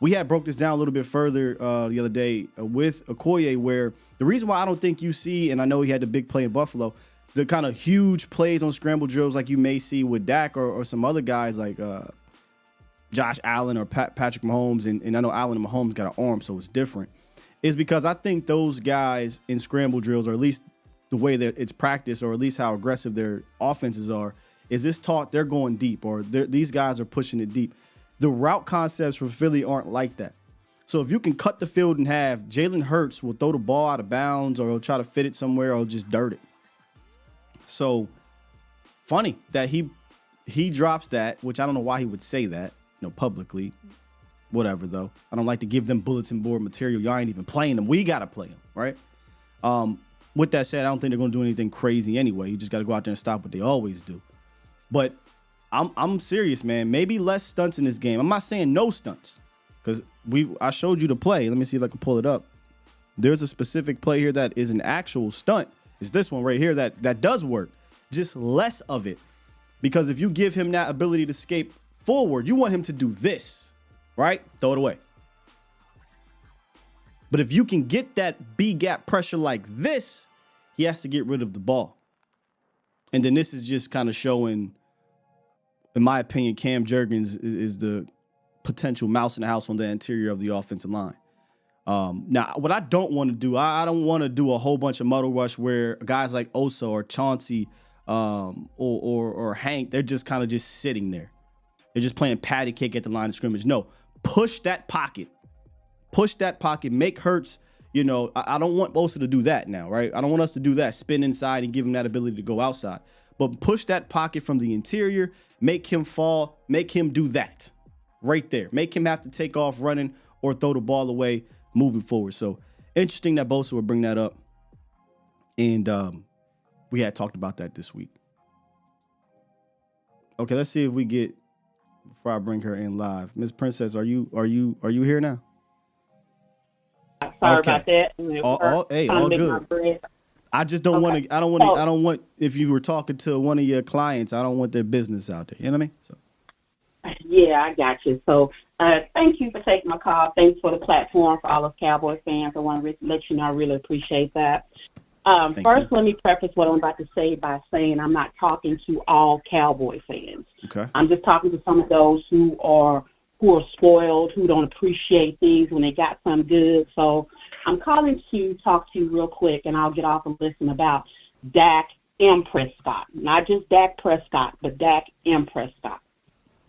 We had broke this down a little bit further the other day with Okoye, where the reason why I don't think you see, and I know he had the big play in Buffalo, the kind of huge plays on scramble drills like you may see with Dak or some other guys like Josh Allen or Patrick Mahomes, and I know Allen and Mahomes got an arm, so it's different, is because I think those guys in scramble drills, or at least the way that it's practiced, or at least how aggressive their offenses are, is this taught they're going deep, or these guys are pushing it deep. The route concepts for Philly aren't like that. So if you can cut the field in half, Jalen Hurts will throw the ball out of bounds, or he'll try to fit it somewhere, or just dirt it. So funny that he drops that, which I don't know why he would say that, publicly. Whatever, though. I don't like to give them bulletin board material. Y'all ain't even playing them. We got to play them, right? With that said, I don't think they're going to do anything crazy anyway. You just got to go out there and stop what they always do. But I'm serious, man. Maybe less stunts in this game. I'm not saying no stunts, because I showed you the play. Let me see if I can pull it up. There's a specific play here that is an actual stunt. It's this one right here that does work. Just less of it. Because if you give him that ability to escape forward, you want him to do this, right? Throw it away. But if you can get that B-gap pressure like this, he has to get rid of the ball. And then this is just kind of showing, in my opinion, Cam Jurgens is the potential mouse in the house on the interior of the offensive line. Now, what I don't want to do, I don't want to do a whole bunch of muddle rush where guys like Osa or Chauncey or Hank, they're just kind of just sitting there. They're just playing patty cake at the line of scrimmage. No, push that pocket. Push that pocket. Make Hurts, I don't want Osa to do that now, right? I don't want us to do that, spin inside and give him that ability to go outside. But push that pocket from the interior, make him fall, make him do that right there. Make him have to take off running or throw the ball away moving forward. So interesting that Bosa would bring that up. And we had talked about that this week. Okay, let's see if we get, before I bring her in live. Ms. Princess, are you here now? Sorry about that. All good. I just don't want to. I don't want. If you were talking to one of your clients, I don't want their business out there. You know what I mean? So. Yeah, I got you. So thank you for taking my call. Thanks for the platform for all of Cowboys fans. I want to let you know I really appreciate that. First, let me preface what I'm about to say by saying I'm not talking to all Cowboy fans. Okay. I'm just talking to some of those who are spoiled, who don't appreciate things when they got some good. So I'm calling to talk to you real quick, and I'll get off and listen about Dak M. Prescott. Not just Dak Prescott, but Dak M. Prescott.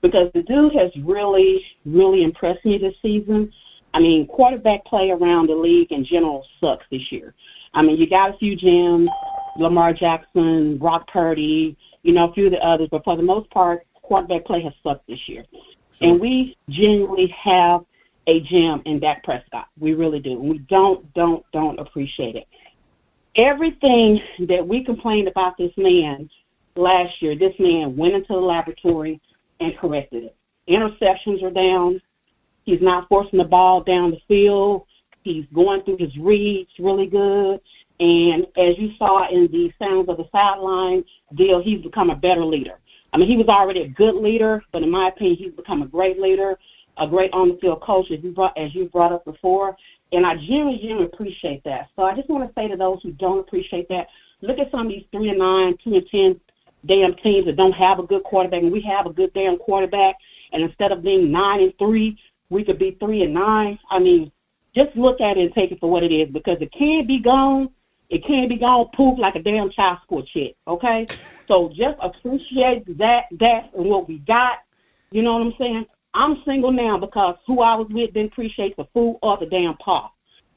Because the dude has really, really impressed me this season. I mean, quarterback play around the league in general sucks this year. I mean, you got a few gems, Lamar Jackson, Brock Purdy, a few of the others, but for the most part, quarterback play has sucked this year. Sure. And we genuinely have a gem in Dak Prescott. We really do. And we don't appreciate it. Everything that we complained about this man last year, this man went into the laboratory and corrected it. Interceptions are down. He's not forcing the ball down the field. He's going through his reads really good. And as you saw in the Sounds of the Sideline deal, he's become a better leader. I mean, he was already a good leader, but in my opinion, he's become a great leader, a great on-the-field coach, as you brought up before. And I genuinely appreciate that. So I just want to say to those who don't appreciate that, look at some of these 3-9, 2-10 damn teams that don't have a good quarterback, and we have a good damn quarterback. And instead of being 9-3, we could be 3-9. I mean, just look at it and take it for what it is, because it can't be gone. It can't be gone poof like a damn child support check, okay? So just appreciate that and what we got. You know what I'm saying? I'm single now because who I was with didn't appreciate the food or the damn paw.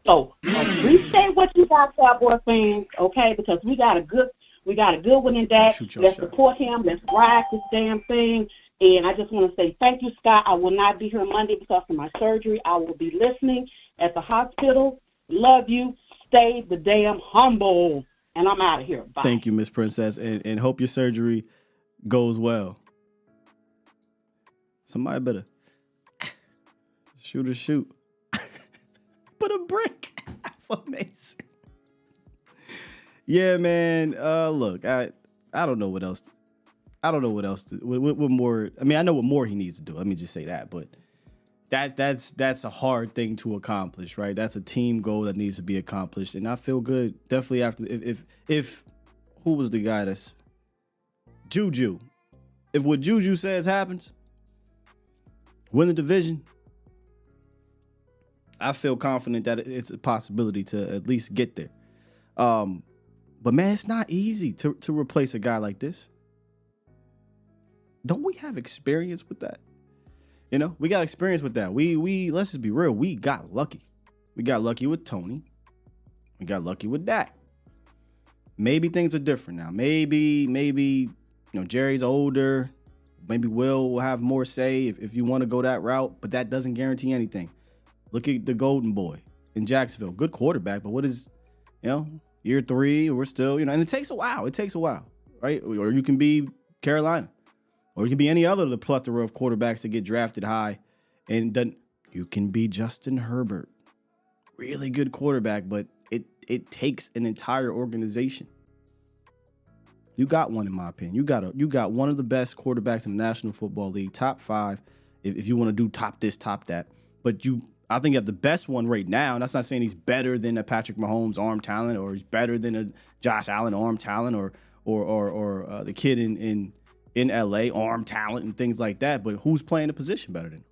So appreciate what you got, Cowboy fans, okay? Because we got a good one in that. Let's support him. Let's ride this damn thing. And I just want to say thank you, Scott. I will not be here Monday because of my surgery. I will be listening at the hospital. Love you. Stay the damn humble. And I'm out of here. Bye. Thank you, Miss Princess. And hope your surgery goes well. Somebody better shoot. Put a brick for Mason. Yeah, man. Look, I don't know what else. I don't know what else. What more? I mean, I know what more he needs to do. Let me just say that. But that's a hard thing to accomplish, right? That's a team goal that needs to be accomplished. And I feel good definitely after if who was the guy that's Juju? If what Juju says happens, win the division, I feel confident that it's a possibility to at least get there. But man, it's not easy to replace a guy like this. Don't we have experience with that? You know, we got experience with that. We let's just be real. We got lucky. We got lucky with Tony. We got lucky with Dak. Maybe things are different now. Maybe Jerry's older. Maybe Will have more say if you want to go that route, but that doesn't guarantee anything. Look at the Golden Boy in Jacksonville. Good quarterback, but what is, year 3, we're still, and it takes a while. It takes a while, right? Or you can be Carolina. Or you can be any other of the plethora of quarterbacks that get drafted high. And you can be Justin Herbert. Really good quarterback, but it takes an entire organization. You got one, in my opinion. You got one of the best quarterbacks in the National Football League, top 5, if you want to do top this, top that. But I think you have the best one right now. And that's not saying he's better than a Patrick Mahomes arm talent, or he's better than a Josh Allen arm talent, or the kid in LA arm talent and things like that. But who's playing the position better than him?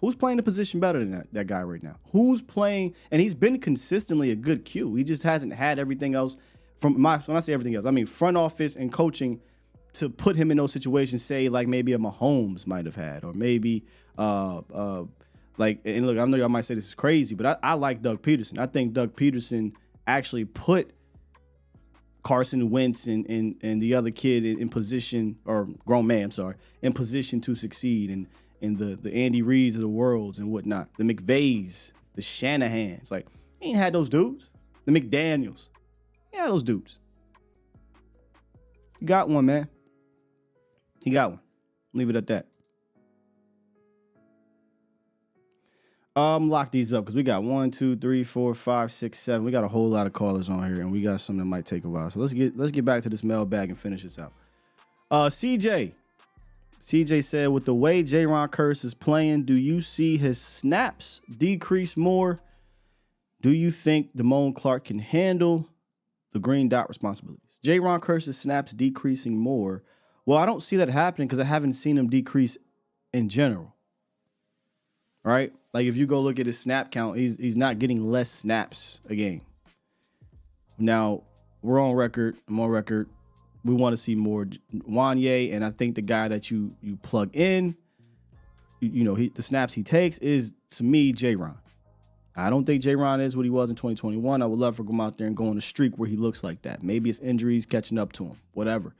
Who's playing the position better than that guy right now? Who's playing? And he's been consistently a good Q. He just hasn't had everything else when I say everything else, I mean front office and coaching to put him in those situations, say like maybe a Mahomes might have had, or maybe and look, I know y'all might say this is crazy, but I like Doug Peterson. I think Doug Peterson actually put Carson Wentz and the other kid in position, or grown man, I'm sorry, in position to succeed, and the Andy Reids of the worlds and whatnot, the McVays, the Shanahans. Like, he ain't had those dudes. The McDaniels. He had those dudes. He got one, man. He got one. Leave it at that. Lock these up because we got 1, 2, 3, 4, 5, 6, 7. We got a whole lot of callers on here, and we got something that might take a while. So let's get back to this mailbag and finish this out. CJ said, with the way J-Ron Curse is playing, do you see his snaps decrease more? Do you think Damone Clark can handle the green dot responsibilities? J-Ron Curse's snaps decreasing more. Well, I don't see that happening because I haven't seen him decrease in general. Right? Like, if you go look at his snap count, he's not getting less snaps a game. Now, we're on record. I'm on record. We want to see more Wanye, and I think the guy that you plug in, the snaps he takes is, to me, J-Ron. I don't think J-Ron is what he was in 2021. I would love for him to go out there and go on a streak where he looks like that. Maybe it's injuries catching up to him, whatever.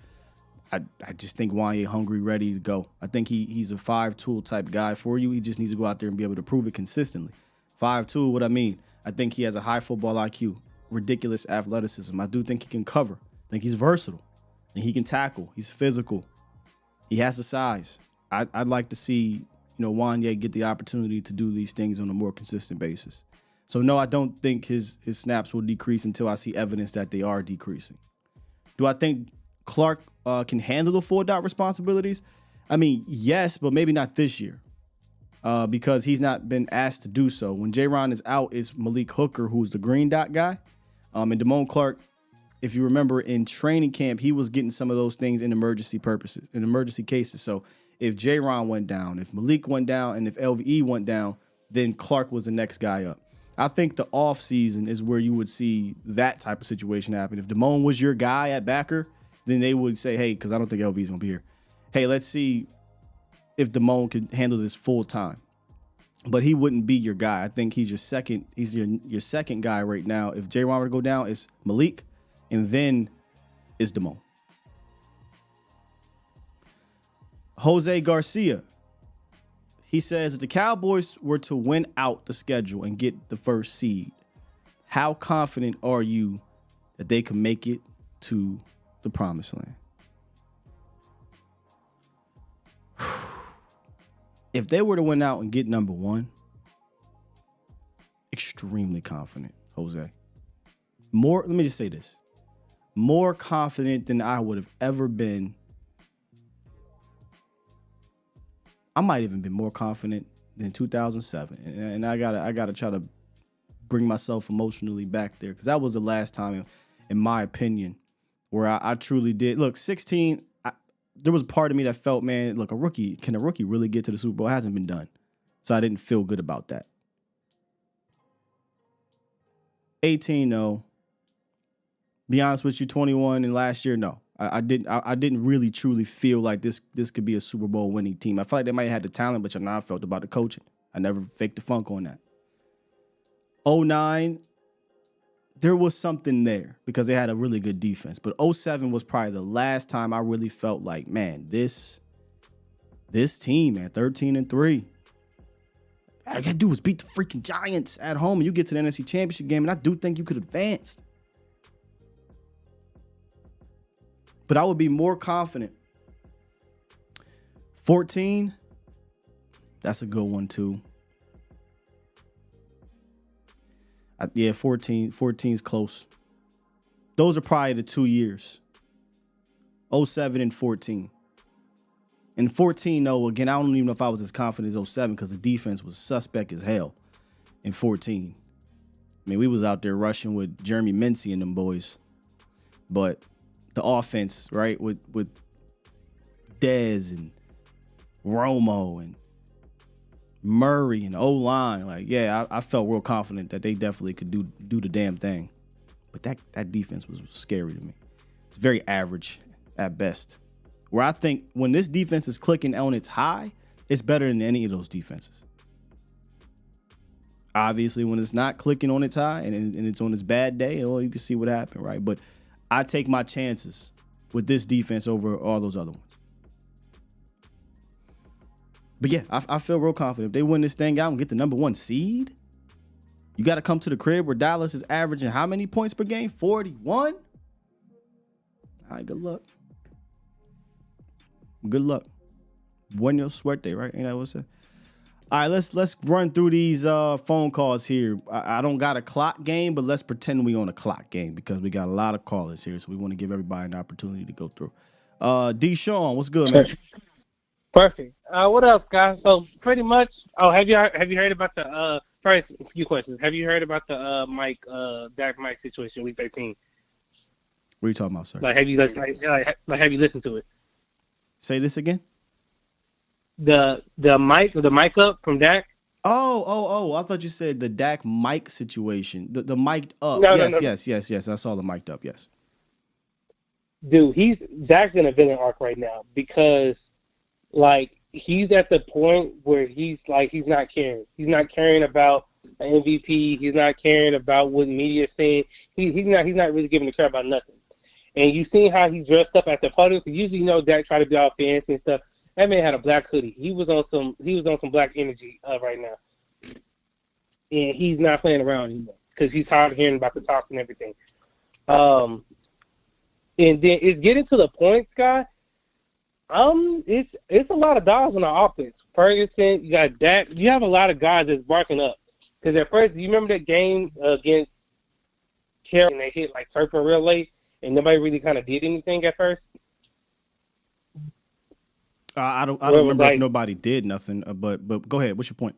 I just think Wanye hungry, ready to go. I think he's a 5-tool type guy for you. He just needs to go out there and be able to prove it consistently. 5-tool, what I mean, I think he has a high football IQ, ridiculous athleticism. I do think he can cover. I think he's versatile. And he can tackle. He's physical. He has the size. I'd like to see, Wanye get the opportunity to do these things on a more consistent basis. So no, I don't think his snaps will decrease until I see evidence that they are decreasing. Do I think Clark can handle the 4-dot responsibilities? I mean, yes, but maybe not this year because he's not been asked to do so. When J-Ron is out, it's Malik Hooker, who's the green dot guy. And Damone Clark, if you remember in training camp, he was getting some of those things in emergency cases. So if J-Ron went down, if Malik went down, and if LVE went down, then Clark was the next guy up. I think the off season is where you would see that type of situation happen. If Damone was your guy at backer, then they would say, hey, because I don't think LV is going to be here. Hey, let's see if Damone could handle this full time. But he wouldn't be your guy. I think he's your second. He's your second guy right now. If J-Ron were to go down, it's Malik, and then it's Damone. Jose Garcia. He says, if the Cowboys were to win out the schedule and get the first seed, how confident are you that they can make it to the promised land? If they were to win out and get number 1, extremely confident, Jose. Let me just say this. More confident than I would have ever been. I might even been more confident than 2007. And I gotta try to bring myself emotionally back there, because that was the last time. in my opinion, where I truly did. Look, 16, there was a part of me that felt, man, look, can a rookie really get to the Super Bowl? It hasn't been done. So I didn't feel good about that. 18, no. Be honest with you, 21 and last year, no. I didn't really truly feel like this could be a Super Bowl winning team. I felt like they might have had the talent, but I felt about the coaching. I never faked the funk on that. 09, there was something there because they had a really good defense. But 07 was probably the last time I really felt like, man, this team, man, 13-3. All you gotta do is beat the freaking Giants at home, and you get to the NFC Championship game, and I do think you could advance. But I would be more confident. 14, that's a good one too. 14's close. Those are probably the 2 years. 07 and 14. And 14, though, again, I don't even know if I was as confident as 07 because the defense was suspect as hell in 14. I mean, we was out there rushing with Jeremy Mincey and them boys. But the offense, right, with Dez and Romo and Murray and O-line, like, yeah, I felt real confident that they definitely could do the damn thing. But that defense was scary to me. It's very average at best. Where I think when this defense is clicking on its high, it's better than any of those defenses. Obviously, when it's not clicking on its high and it's on its bad day, well, you can see what happened, right? But I take my chances with this defense over all those other ones. But yeah, I feel real confident. If they win this thing out and get the number 1 seed, you got to come to the crib where Dallas is averaging how many points per game? 41? All right, good luck. Good luck. Buena suerte, right? Ain't that what it said? All right, let's run through these phone calls here. I don't got a clock game, but let's pretend we on a clock game because we got a lot of callers here, so we want to give everybody an opportunity to go through. D-Sean, what's good, man? Perfect. What else, guys? So pretty much. Oh, have you heard about the first few questions? Have you heard about the Dak Mike situation, Week 13? What are you talking about, sir? Like, have you listened to it? Say this again. The mic up from Dak. Oh! I thought you said the Dak mic situation. The mic'd up. No. Yes. I saw the mic'd up. Yes. Dude, Dak's in a villain arc right now because, like, he's at the point where he's not caring. He's not caring about an MVP. He's not caring about what media's saying. He's not really giving a care about nothing. And you seen how he dressed up at the podium. Because usually, Dak try to be all fancy and stuff. That man had a black hoodie. He was on some black energy right now, and he's not playing around anymore because he's tired of hearing about the talk and everything. And then it's getting to the point, Scott. It's a lot of dogs on the offense. Ferguson, you got Dak. You have a lot of guys that's barking up. Because at first, you remember that game against Carolina, and they hit like Turpin real late, and nobody really kind of did anything at first. I don't remember if nobody did nothing. But go ahead. What's your point?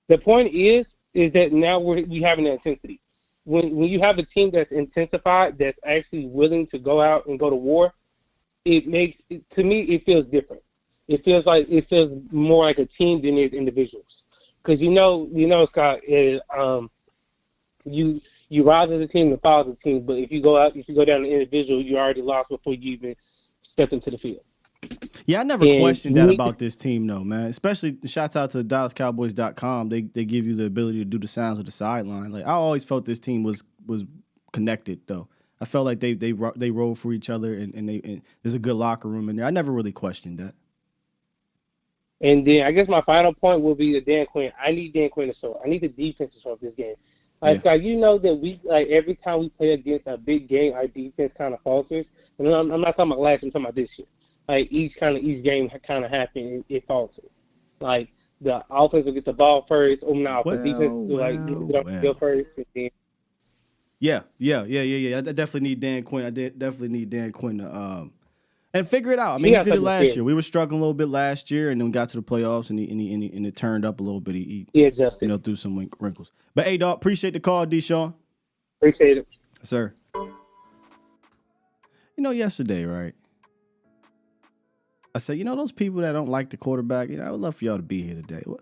The point is that now we have an intensity. When you have a team that's intensified, that's actually willing to go out and go to war, it makes to me it feels different. It feels more like a team than it is individuals. Because Scott, you rise as a team and fall as a team. But if you go down the individual, you already lost before you even stepped into the field. Yeah, I never questioned that about this team, though, man. Especially shouts out to DallasCowboys.com. They give you the ability to do the sounds of the sideline. Like I always felt this team was connected, though. I felt like they rolled for each other, and there's a good locker room in there. I never really questioned that. And then I guess my final point will be the Dan Quinn. I need Dan Quinn to show. I need the defense to show up this game. Like, Scott, that we every time we play against a big game, our defense kind of falters. And I'm not talking about last year, I'm talking about this year. Like each game kind of happened, it faltered. Like the offense will get the ball first, the defense will go first. And then... Yeah. I definitely need Dan Quinn. Definitely need Dan Quinn to and figure it out. I mean, he did it last year. We were struggling a little bit last year, and then we got to the playoffs, and it turned up a little bit. He adjusted. Through some wrinkles. But hey, dog, appreciate the call, D. Sean. Appreciate it. Sir. Yesterday, right? I said, those people that don't like the quarterback, I would love for y'all to be here today. Well,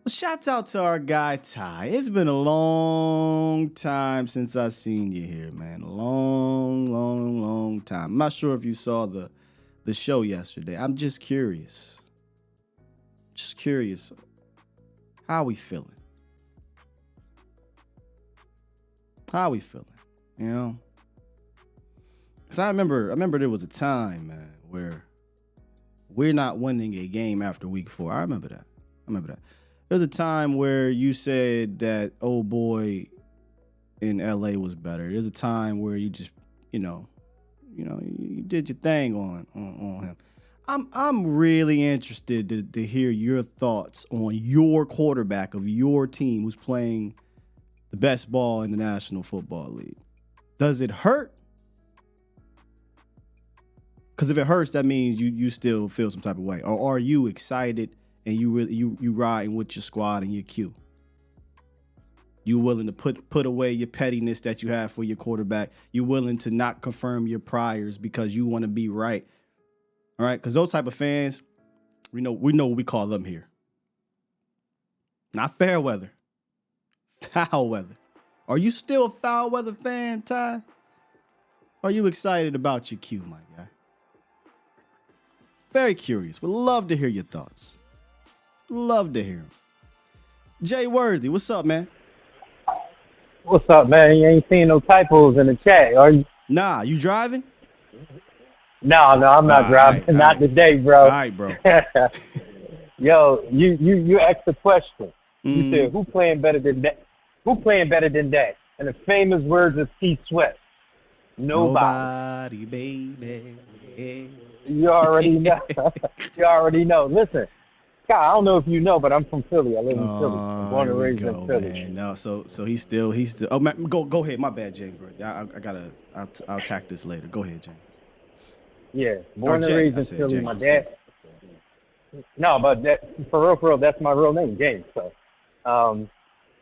shouts out to our guy, Ty. It's been a long time since I seen you here, man. Long time. I'm not sure if you saw the show yesterday. I'm just curious. How we feeling? How we feeling? Because I remember there was a time, man, where we're not winning a game after week 4. I remember that. There was a time where you said that old boy in LA was better. There's a time where you just, you did your thing on him. I'm really interested to hear your thoughts on your quarterback of your team who's playing the best ball in the National Football League. Does it hurt? Because if it hurts, that means you still feel some type of way. Or are you excited and you riding with your squad and your Q? You willing to put away your pettiness that you have for your quarterback? You willing to not confirm your priors because you want to be right? All right, because those type of fans, we know what we call them here. Not fair weather, foul weather. Are you still a foul weather fan, Ty? Are you excited about your Q, my guy? Very curious. Would love to hear your thoughts. Love to hear them. Jay Worthy, what's up, man? What's up, man? You ain't seen no typos in the chat, are you? Nah, you driving? No, I'm not driving. Not today, bro. All right, bro. Yo, you asked the question. You said, who playing better than that? Who playing better than that? And the famous words of T. Sweat. Nobody, baby. You already know. Listen, Scott, I don't know if you know, but I'm from Philly. I live in Philly. I'm born and raised in Philly. Man. No, so he's still. Oh man, go ahead. My bad, James. Bro. I'll attack this later. Go ahead, James. Yeah, born and raised in Philly. James. My dad. No, but that for real, that's my real name, James. So,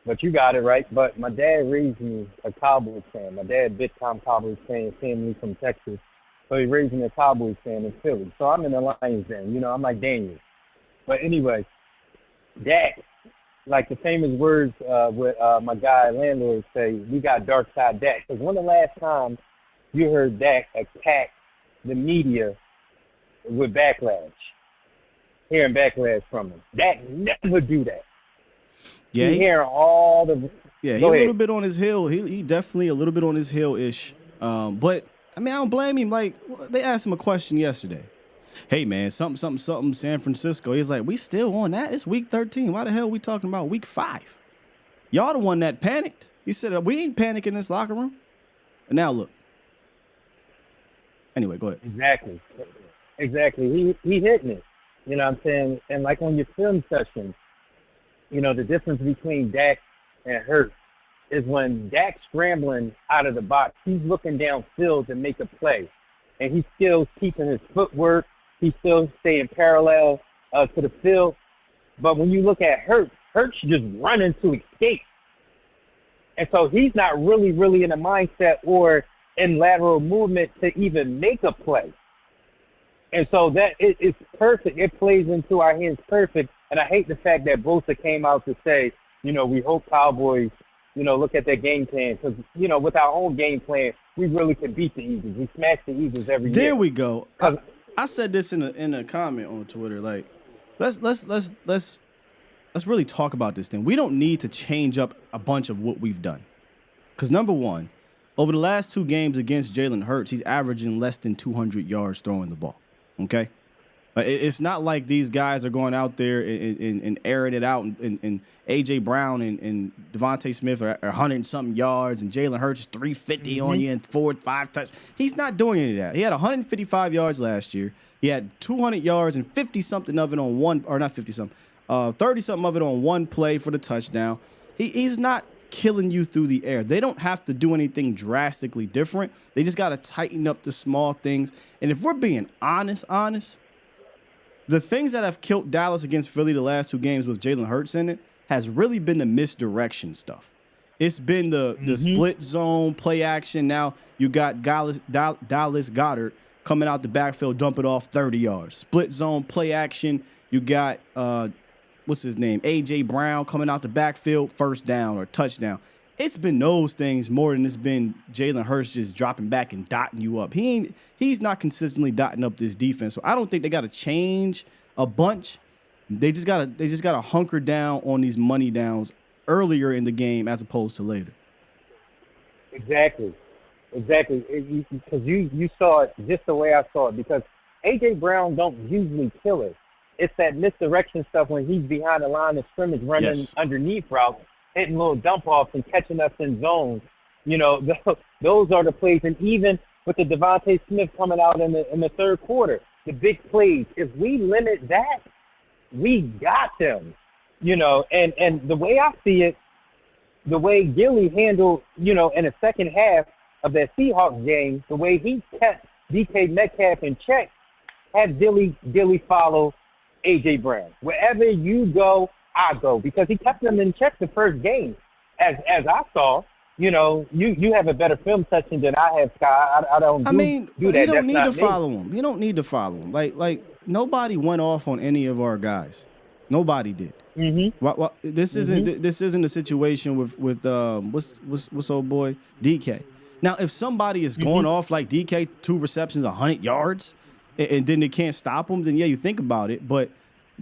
but you got it right. But my dad raised me a Cowboys fan. My dad, big time Cowboys fan, family from Texas. So he raised me a Cowboys fan in Philly. So I'm in the Lions den. I'm like Daniel. But anyway, Dak, like the famous words with my guy landlord say, we got dark side Dak. Because when the last time you heard Dak attack the media with backlash, hearing backlash from him? Dak never do that. Yeah, hearing all the. Yeah, he's a little bit on his heel. He definitely a little bit on his heel-ish. But I don't blame him. Like, they asked him a question yesterday. Hey, man, something, San Francisco. He's like, we still on that? It's week 13. Why the hell are we talking about week 5? Y'all the one that panicked. He said, we ain't panicking in this locker room. And now look. Anyway, go ahead. Exactly. He hitting it. You know what I'm saying? And like on your film session, the difference between Dak and Hurts is when Dak's scrambling out of the box, he's looking downfield to make a play. And he's still keeping his footwork. He's still staying parallel to the field. But when you look at Hurts just running to escape. And so he's not really in a mindset or in lateral movement to even make a play. And so that it's perfect. It plays into our hands perfect. And I hate the fact that Bosa came out to say, we hope Cowboys, look at their game plan. Because, with our own game plan, we really can beat the Eagles. We smash the Eagles every year. There we go. I said this in a comment on Twitter. Like, let's really talk about this thing. We don't need to change up a bunch of what we've done. Because number one, over the last 2 games against Jalen Hurts, he's averaging less than 200 yards throwing the ball. Okay? It's not like these guys are going out there and airing it out, and A.J. Brown and Devontae Smith are 100-something yards, and Jalen Hurts is 350 on you and 4-5 touchdowns. He's not doing any of that. He had 155 yards last year. He had 200 yards and 50-something of it on one, or not 50-something, 30-something of it on one play for the touchdown. He's not killing you through the air. They don't have to do anything drastically different. They just got to tighten up the small things. And if we're being honest, the things that have killed Dallas against Philly the last 2 games with Jalen Hurts in it has really been the misdirection stuff. It's been the split zone play action. Now you got Dallas Goedert coming out the backfield, dump it off 30 yards. Split zone play action. You got what's his name? A.J. Brown coming out the backfield, first down or touchdown. It's been those things more than it's been Jalen Hurts just dropping back and dotting you up. He's not consistently dotting up this defense. So I don't think they got to change a bunch. They just gotta hunker down on these money downs earlier in the game as opposed to later. Exactly. Because you saw it just the way I saw it. Because A.J. Brown don't usually kill it. It's that misdirection stuff when he's behind the line of scrimmage running underneath routes, hitting little dump-offs and catching us in zones. Those are the plays. And even with the Devontae Smith coming out in the third quarter, the big plays, if we limit that, we got them. And the way I see it, the way Gilly handled, in the second half of that Seahawks game, the way he kept DK Metcalf in check, had Gilly follow A.J. Brown. Wherever you go, I go. Because he kept them in check the first game. As I saw, you have a better film section than I have, Sky. I don't do that. You don't need to follow him. You don't need to follow him. Like nobody went off on any of our guys. Nobody did. Mm-hmm. This isn't a situation with what's old boy DK. Now, if somebody is going off like DK, 2 receptions, 100 yards, and then they can't stop him, then yeah, you think about it. But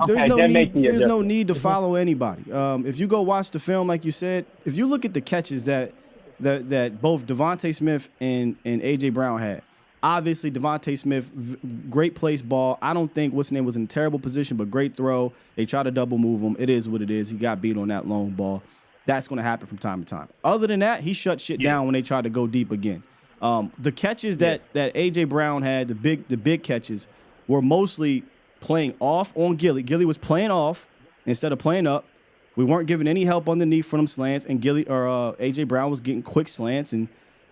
there's no need to follow anybody. If you go watch the film, like you said, if you look at the catches that both Devontae Smith and A.J. Brown had, obviously Devontae Smith, great place ball. I don't think what's his name was in terrible position, but great throw. They try to double move him. It is what it is. He got beat on that long ball. That's going to happen from time to time. Other than that, he shut shit down when they tried to go deep again. The catches that A.J. Brown had, the big catches, were mostly playing off on Gilly. Gilly was playing off instead of playing up. We weren't giving any help underneath for them slants, and A.J. Brown was getting quick slants and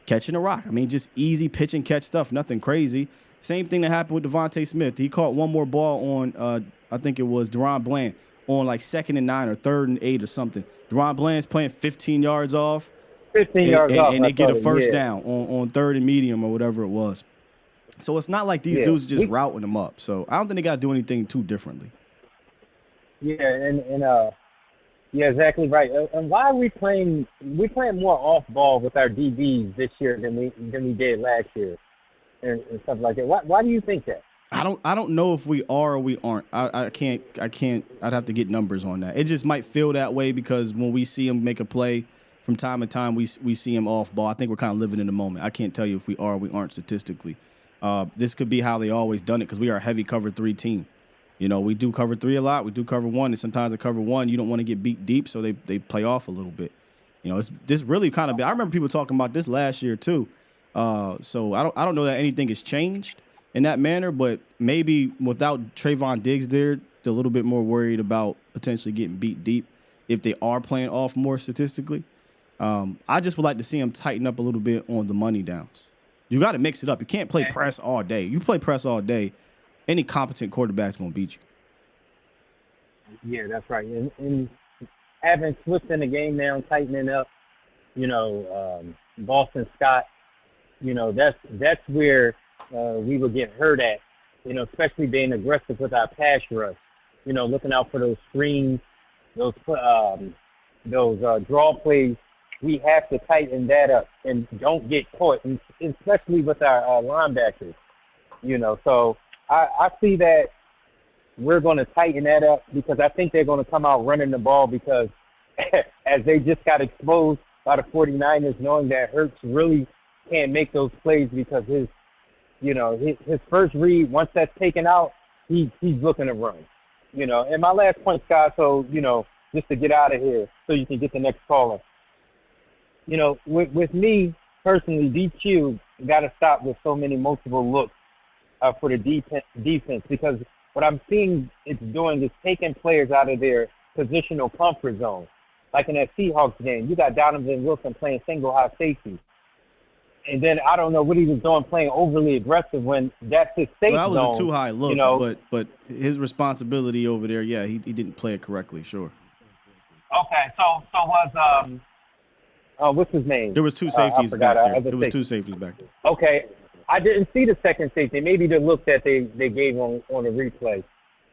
catching a rock. I mean, just easy pitch and catch stuff, nothing crazy. Same thing that happened with Devontae Smith. He caught one more ball on, I think it was Deron Bland, on like 2nd and 9 or 3rd and 8 or something. Deron Bland's playing 15 yards off. 15 yards off. And they get a first down on 3rd and medium or whatever it was. So it's not like these dudes just routing them up. So I don't think they got to do anything too differently. Yeah, yeah, exactly right. And why are we playing more off ball with our DBs this year than we did last year and stuff like that? Why do you think that? I don't know if we are or we aren't. I can't. I'd have to get numbers on that. It just might feel that way because when we see him make a play from time to time, we see him off ball. I think we're kind of living in the moment. I can't tell you if we are or we aren't statistically. This could be how they always done it because we are a heavy cover 3 team. We do cover 3 a lot. We do cover 1, and sometimes at cover 1, you don't want to get beat deep, so they play off a little bit. It's this really kind of. I remember people talking about this last year too. So I don't know that anything has changed in that manner, but maybe without Trayvon Diggs there, they're a little bit more worried about potentially getting beat deep if they are playing off more statistically. I just would like to see them tighten up a little bit on the money downs. You got to mix it up. You can't play press all day. You play press all day, any competent quarterback's going to beat you. Yeah, that's right. And having Swift in the game now, tightening up, Boston Scott, that's where we would get hurt at, especially being aggressive with our pass rush, looking out for those screens, those draw plays. We have to tighten that up and don't get caught, and especially with our linebackers, So I see that we're going to tighten that up because I think they're going to come out running the ball because as they just got exposed by the 49ers, knowing that Hurts really can't make those plays because his first read, once that's taken out, he's looking to run. And my last point, Scott, so, just to get out of here so you can get the next caller. With me personally, DQ got to stop with so many multiple looks for the defense because what I'm seeing it's doing is taking players out of their positional comfort zone. Like in that Seahawks game, you got Donovan Wilson playing single high safety. And then I don't know what he was doing playing overly aggressive when that's his safe zone. That was a too high look, but his responsibility over there, yeah, he didn't play it correctly, sure. Okay, so What's his name? There was two safeties back there. There was safety. two safeties back there. Okay, I didn't see the second safety. Maybe the look that they gave on the replay.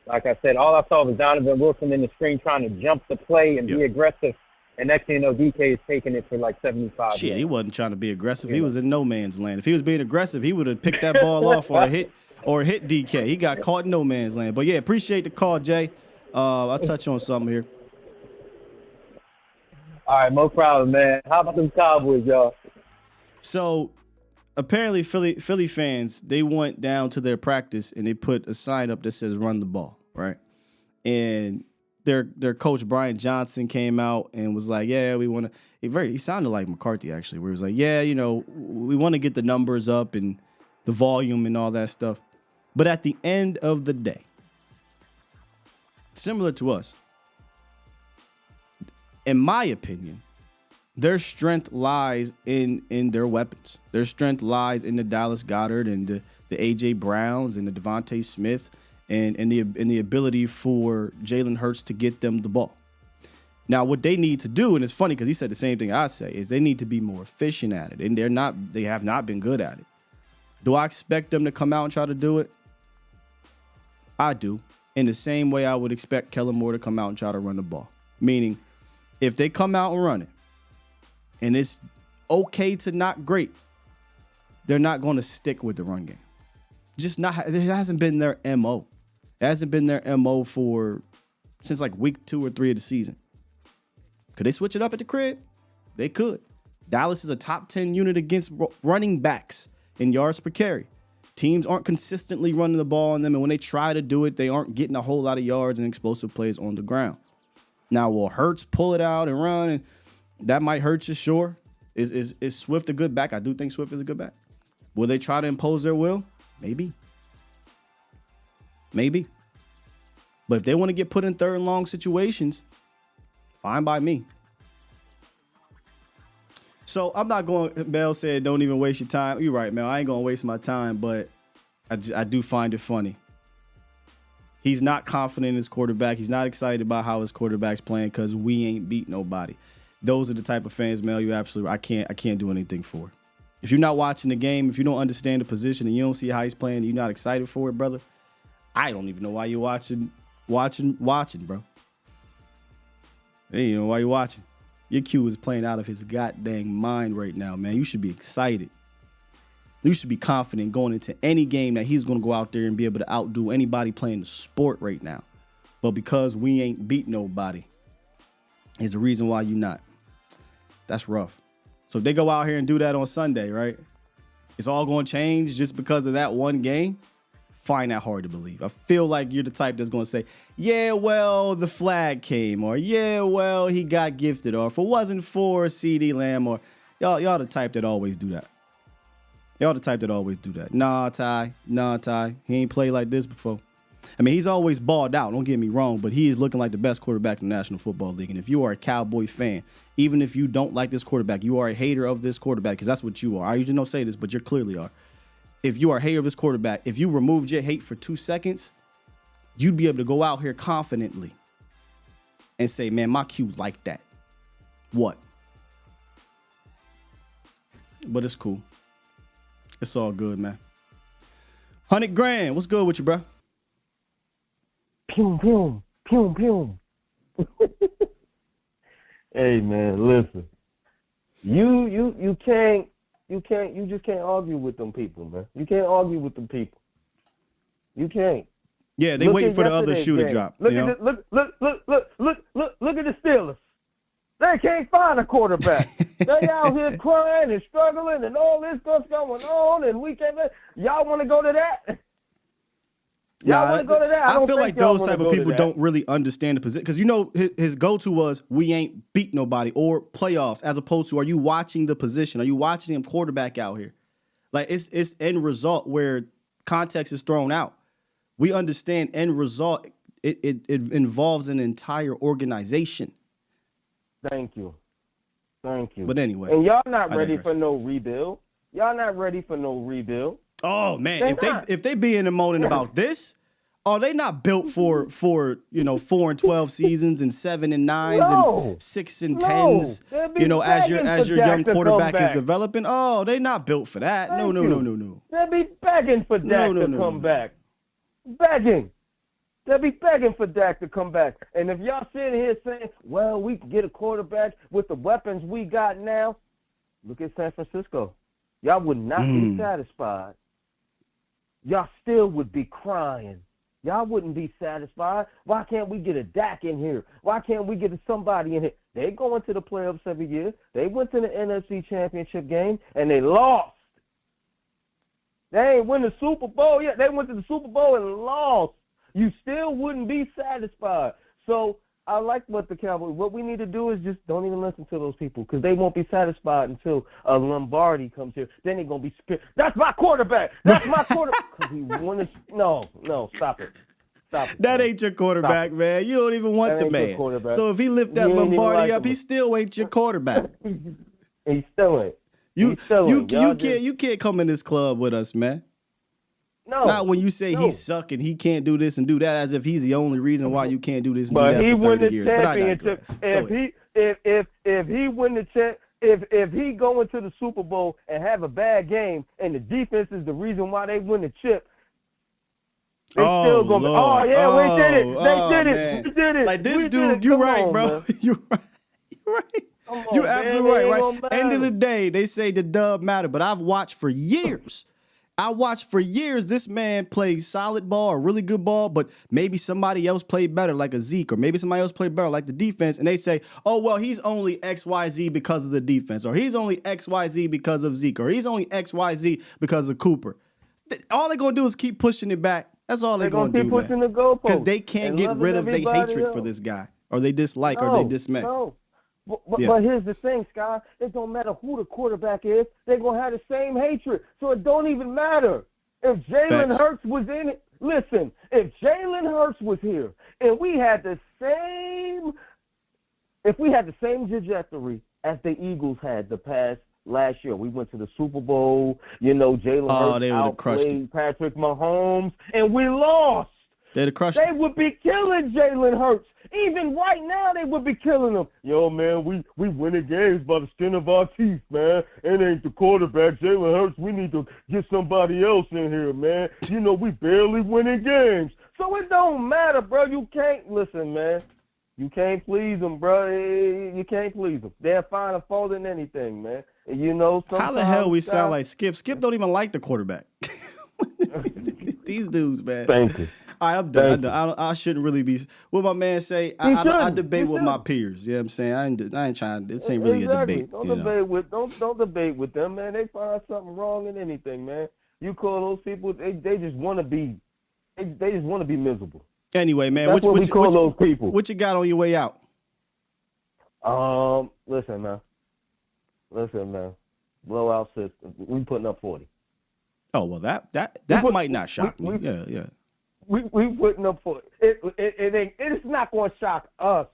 Like I said, all I saw was Donovan Wilson in the screen trying to jump the play and be aggressive. And next thing you know, DK is taking it for like 75 Shit, yards. he wasn't trying to be aggressive. He was in no man's land. If he was being aggressive, he would have picked that ball off or hit DK. He got caught in no man's land. But yeah, appreciate the call, Jay. I'll touch on something here. All right, no problem, man. How about them Cowboys, y'all? So apparently Philly fans, they went down to their practice and they put a sign up that says run the ball, right? And their coach Brian Johnson came out and was like, yeah, we want to. He sounded like McCarthy, actually, where he was like, yeah, we want to get the numbers up and the volume and all that stuff. But at the end of the day, similar to us, in my opinion, their strength lies in their weapons. Their strength lies in the Dallas Goedert and the A.J. Browns and the Devontae Smith and the ability for Jalen Hurts to get them the ball. Now, what they need to do, and it's funny because he said the same thing I say, is they need to be more efficient at it, and they have not been good at it. Do I expect them to come out and try to do it? I do. In the same way I would expect Kellen Moore to come out and try to run the ball. Meaning, if they come out and run it, and it's okay to not great, they're not going to stick with the run game. It hasn't been their MO. It hasn't been their MO since like week 2 or 3 of the season. Could they switch it up at the crib? They could. Dallas is a top 10 unit against running backs in yards per carry. Teams aren't consistently running the ball on them, and when they try to do it, they aren't getting a whole lot of yards and explosive plays on the ground. Now, will Hurts pull it out and run? And that might hurt you, sure. Is Swift a good back? I do think Swift is a good back. Will they try to impose their will? Maybe. But if they want to get put in third and long situations, fine by me. So I'm not going, Mel said, don't even waste your time. You're right, Mel. I ain't going to waste my time, but I do find it funny. He's not confident in his quarterback. He's not excited about how his quarterback's playing because we ain't beat nobody. Those are the type of fans, Mel, you absolutely, I can't do anything for. If you're not watching the game, if you don't understand the position and you don't see how he's playing, you're not excited for it, brother, I don't even know why you're watching, bro. Hey, you know why you're watching. Your Q is playing out of his goddamn mind right now, man. You should be excited. You should be confident going into any game that he's going to go out there and be able to outdo anybody playing the sport right now. But because we ain't beat nobody is the reason why you're not. That's rough. So if they go out here and do that on Sunday, right? It's all going to change just because of that one game. Find that hard to believe. I feel like you're the type that's going to say, yeah, well, the flag came, or yeah, well, he got gifted, or if it wasn't for CeeDee Lamb, or y'all the type that always do that. Nah, Ty. He ain't played like this before. I mean, he's always balled out, don't get me wrong, but he is looking like the best quarterback in the National Football League. And if you are a Cowboy fan, even if you don't like this quarterback, you are a hater of this quarterback, because that's what you are. I usually don't say this, but you clearly are. If you are a hater of this quarterback, if you removed your hate for 2 seconds, you'd be able to go out here confidently and say, man, my Q like that. What? But it's cool. It's all good, man. 100 grand. What's good with you, bro? Pew, pew, pew, pew. Hey, man, listen. You just can't argue with them people, man. You can't argue with them people. You can't. Yeah, they waiting for the other shoe to drop. Look at the Steelers. They can't find a quarterback. They out here crying and struggling and all this stuff going on, and we can't. Y'all want to go to that? Y'all want to go to that? I feel like those type of people don't really understand the position, because his go-to was we ain't beat nobody or playoffs, as opposed to are you watching the position? Are you watching him quarterback out here? Like it's end result where context is thrown out. We understand end result. It involves an entire organization. Thank you. But anyway, and y'all not ready for no rebuild. Oh man, if they be in the moaning about this, Oh, they not built for 4 and 12 seasons and 7 and 9s and 6 and 10s. As your young quarterback is developing. Oh, they not built for that. No. They'll be begging for Dak to come back. Begging. They'll be begging for Dak to come back. And if y'all sitting here saying, well, we can get a quarterback with the weapons we got now, look at San Francisco. Y'all would not be satisfied. Y'all still would be crying. Y'all wouldn't be satisfied. Why can't we get a Dak in here? Why can't we get somebody in here? They go into the playoffs every year. They went to the NFC Championship game, and they lost. They ain't win the Super Bowl yet. They went to the Super Bowl and lost. You still wouldn't be satisfied. So I like what we need to do is just don't even listen to those people because they won't be satisfied until Lombardi comes here. Then they're going to be spit. That's my quarterback. That's my quarterback. No, stop it. Stop it. That ain't your quarterback, man. You don't even want the man. So if he lift that Lombardi up, he still ain't your quarterback. He still ain't. You can't come in this club with us, man. No. Not when you say he's sucking, he can't do this and do that, as if he's the only reason why you can't do this and do that for 30 years. But I digress. If he win the champ, if he go into the Super Bowl and have a bad game, and the defense is the reason why they win the chip, they still gonna. Lord. We did it. We did it. Like this dude, you're right, bro. You're right. You're absolutely right. End of the day, they say the dub matter, but I've watched for years. This man play solid ball, a really good ball, but maybe somebody else played better like a Zeke, or maybe somebody else played better like the defense, and they say, oh, well, he's only XYZ because of the defense, or he's only XYZ because of Zeke, or he's only XYZ because of Cooper. All they're going to do is keep pushing it back. That's all they're going to do, keep pushing the goalpost. Because they can't get rid of their hatred for this guy, or they dislike, or they dismay. But here's the thing, Scott. It don't matter who the quarterback is. They're going to have the same hatred. So it don't even matter. If Jalen Hurts was in it, listen, if Jalen Hurts was here and we had the same trajectory as the Eagles had last year. We went to the Super Bowl. Jalen Hurts outplayed Patrick Mahomes, and we lost. They'd have crushed They would be killing Jalen Hurts. Even right now, they would be killing him. Yo, man, we winning games by the skin of our teeth, man. It ain't the quarterback, Jalen Hurts. We need to get somebody else in here, man. We barely winning games. So it don't matter, bro. You can't listen, man. You can't please them, bro. You can't please them. They'll find a fault in anything, man. How the hell we sound like Skip? Skip don't even like the quarterback. These dudes, man. Thank you. All right, I'm done. I shouldn't really be. What my man say? I debate with my peers. You know what I'm saying? I ain't trying. This ain't really a debate. Don't debate with them, man. They find something wrong in anything, man. You call those people? They just want to be. They just want to be miserable. Anyway, man, That's what we call those people. What you got on your way out? Listen, man. Blowout system. We putting up 40. Oh well, that might not shock me. Yeah. We putting up for it's not going to shock us,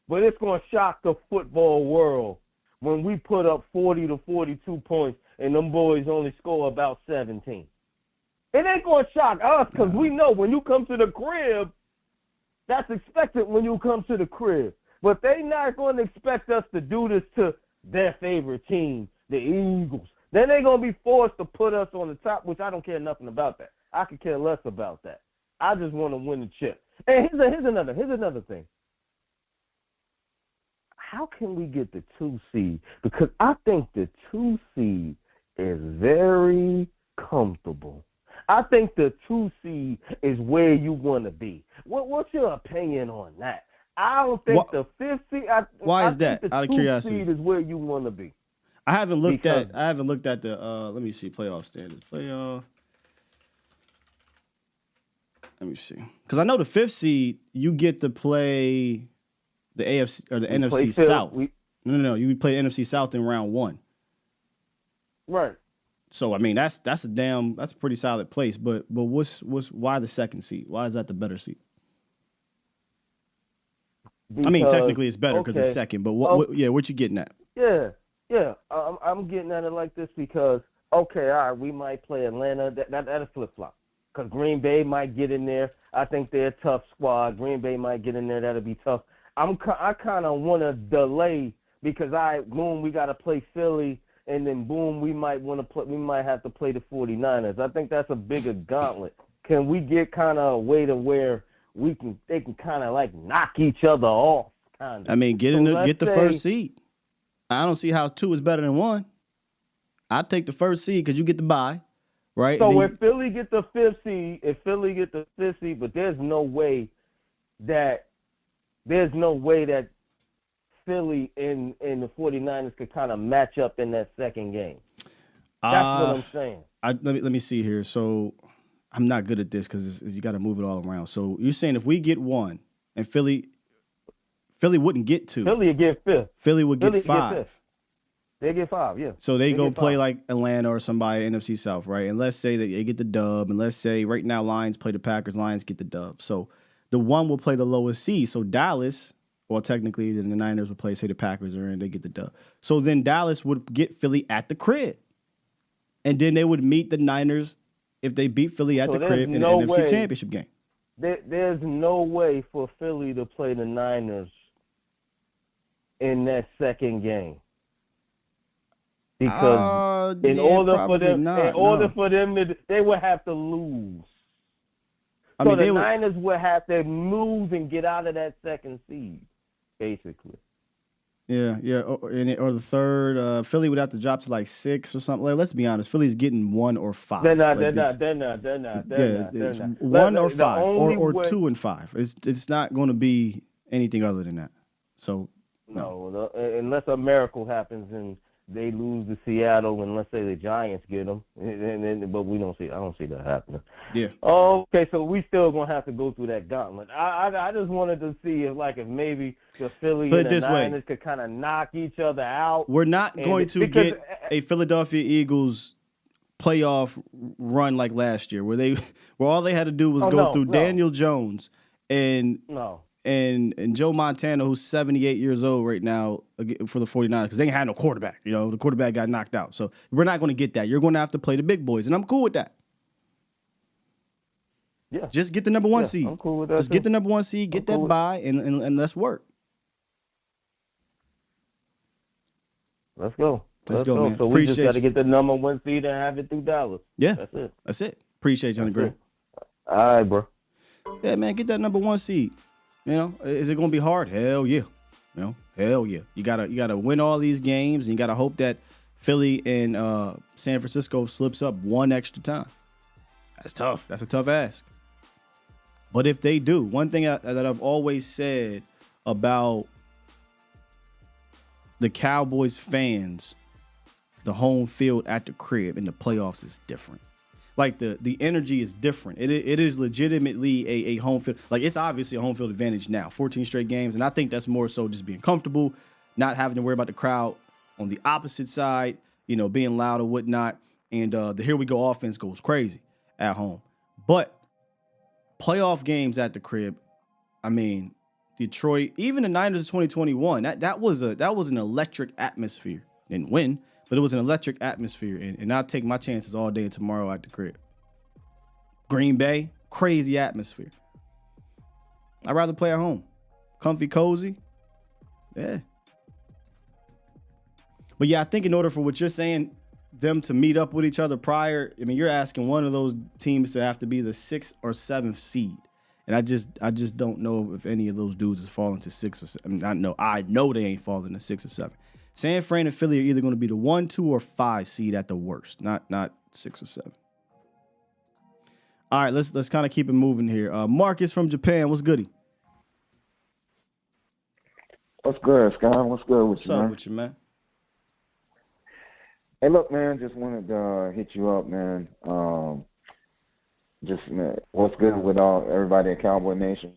but it's going to shock the football world when we put up 40 to 42 points and them boys only score about 17. It ain't going to shock us because we know when you come to the crib, that's expected when you come to the crib. But they not going to expect us to do this to their favorite team, the Eagles. Then they're going to be forced to put us on the top, which I don't care nothing about that. I could care less about that. I just want to win the chip. And here's another thing. How can we get the 2 seed? Because I think the 2 seed is very comfortable. I think the 2 seed is where you want to be. What's your opinion on that? I don't think the 5th seed. Why is that? Out of curiosity, 2 seed is where you want to be. I haven't looked at the. Let me see playoff standards. Let me see, because I know the 5th seed you get to play the AFC or the NFC South. No, you play NFC South in round 1. Right. So I mean that's a pretty solid place. But what's why the 2nd seed? Why is that the better seed? Because, I mean technically it's better because it's second. But what you getting at? Yeah. I'm getting at it like this because all right, we might play Atlanta. That is flip flop. because Green Bay might get in there. I think they're a tough squad. Green Bay might get in there. That'll be tough. I kind of want to delay because boom, we got to play Philly, and then boom, we might have to play the 49ers. I think that's a bigger gauntlet. Can we get kind of a way to where they can kind of like knock each other off? Kinda. I mean, get the first seed. I don't see how 2 is better than 1. I'd take the first seed because you get the bye, right? So if Philly get the 5th seed, but there's no way that Philly and the 49ers could kind of match up in that second game. That's what I'm saying. Let me see here. So I'm not good at this because you got to move it all around. So you're saying if we get 1 and Philly wouldn't get 2. Philly would get 5th. Philly would get 5. They get 5, yeah. So they go play like Atlanta or somebody NFC South, right? And let's say that they get the dub, and let's say right now Lions play the Packers, Lions get the dub. So the 1 will play the lowest seed. So Dallas, well, technically, then the Niners would play, say the Packers are in, they get the dub. So then Dallas would get Philly at the crib. And then they would meet the Niners if they beat Philly at the crib in the NFC Championship game. There's no way for Philly to play the Niners in that second game. Because in order for them, they would have to lose. The Niners would have to lose and get out of that second seed, basically. Yeah, or the third. Philly would have to drop to like 6 or something. Like, let's be honest, Philly's getting 1 or 5. They're not. 1 or 5, or 2 and 5. It's not going to be anything other than that. So no, unless a miracle happens and they lose to Seattle, and let's say the Giants get them, but I don't see that happening. Yeah. Okay, so we still gonna have to go through that gauntlet. I just wanted to see if maybe the Philly and the Niners could kind of knock each other out. We're not going to get a Philadelphia Eagles playoff run like last year, where all they had to do was go through Daniel Jones and Joe Montana, who's 78 years old right now for the 49ers, because they ain't had no quarterback. The quarterback got knocked out. So we're not going to get that. You're going to have to play the big boys, and I'm cool with that. Yeah. Just get the number 1 seed. I'm cool with that. Just get the number 1 seed, get that bye, and let's work. Let's go. Let's go, man. So we just got to get the number 1 seed and have it through Dallas. Yeah. That's it. Appreciate you, Johnny Green. All right, bro. Yeah, man, get that number 1 seed. Is it going to be hard? Hell yeah. Hell yeah. You gotta win all these games, and you gotta hope that Philly and San Francisco slips up 1 extra time. That's tough. That's a tough ask. But if they do, one thing that I've always said about the Cowboys fans, the home field at the crib in the playoffs is different. Like the energy is different. It is legitimately a home field. Like, it's obviously a home field advantage now. 14 straight games, and I think that's more so just being comfortable, not having to worry about the crowd on the opposite side, being loud or whatnot. And the here we go offense goes crazy at home. But playoff games at the crib, I mean, Detroit, even the Niners of 2021, that was an electric atmosphere. Didn't win, but it was an electric atmosphere, and I'll take my chances all day and tomorrow at the crib. Green Bay, crazy atmosphere. I'd rather play at home. Comfy, cozy. Yeah. But yeah, I think in order for what you're saying, them to meet up with each other prior, I mean, you're asking one of those teams to have to be the 6th or 7th seed. And I just don't know if any of those dudes is falling to 6 or 7. I know they ain't falling to 6 or 7. San Fran and Philly are either going to be the 1, 2, or 5 seed at the worst, not 6 or 7. All right, let's kind of keep it moving here. Marcus from Japan, what's goody? What's good, Scott? What's good with What's you, up man? with you, man? Hey, look, man, just wanted to hit you up, man. Man, what's good with everybody at Cowboy Nation?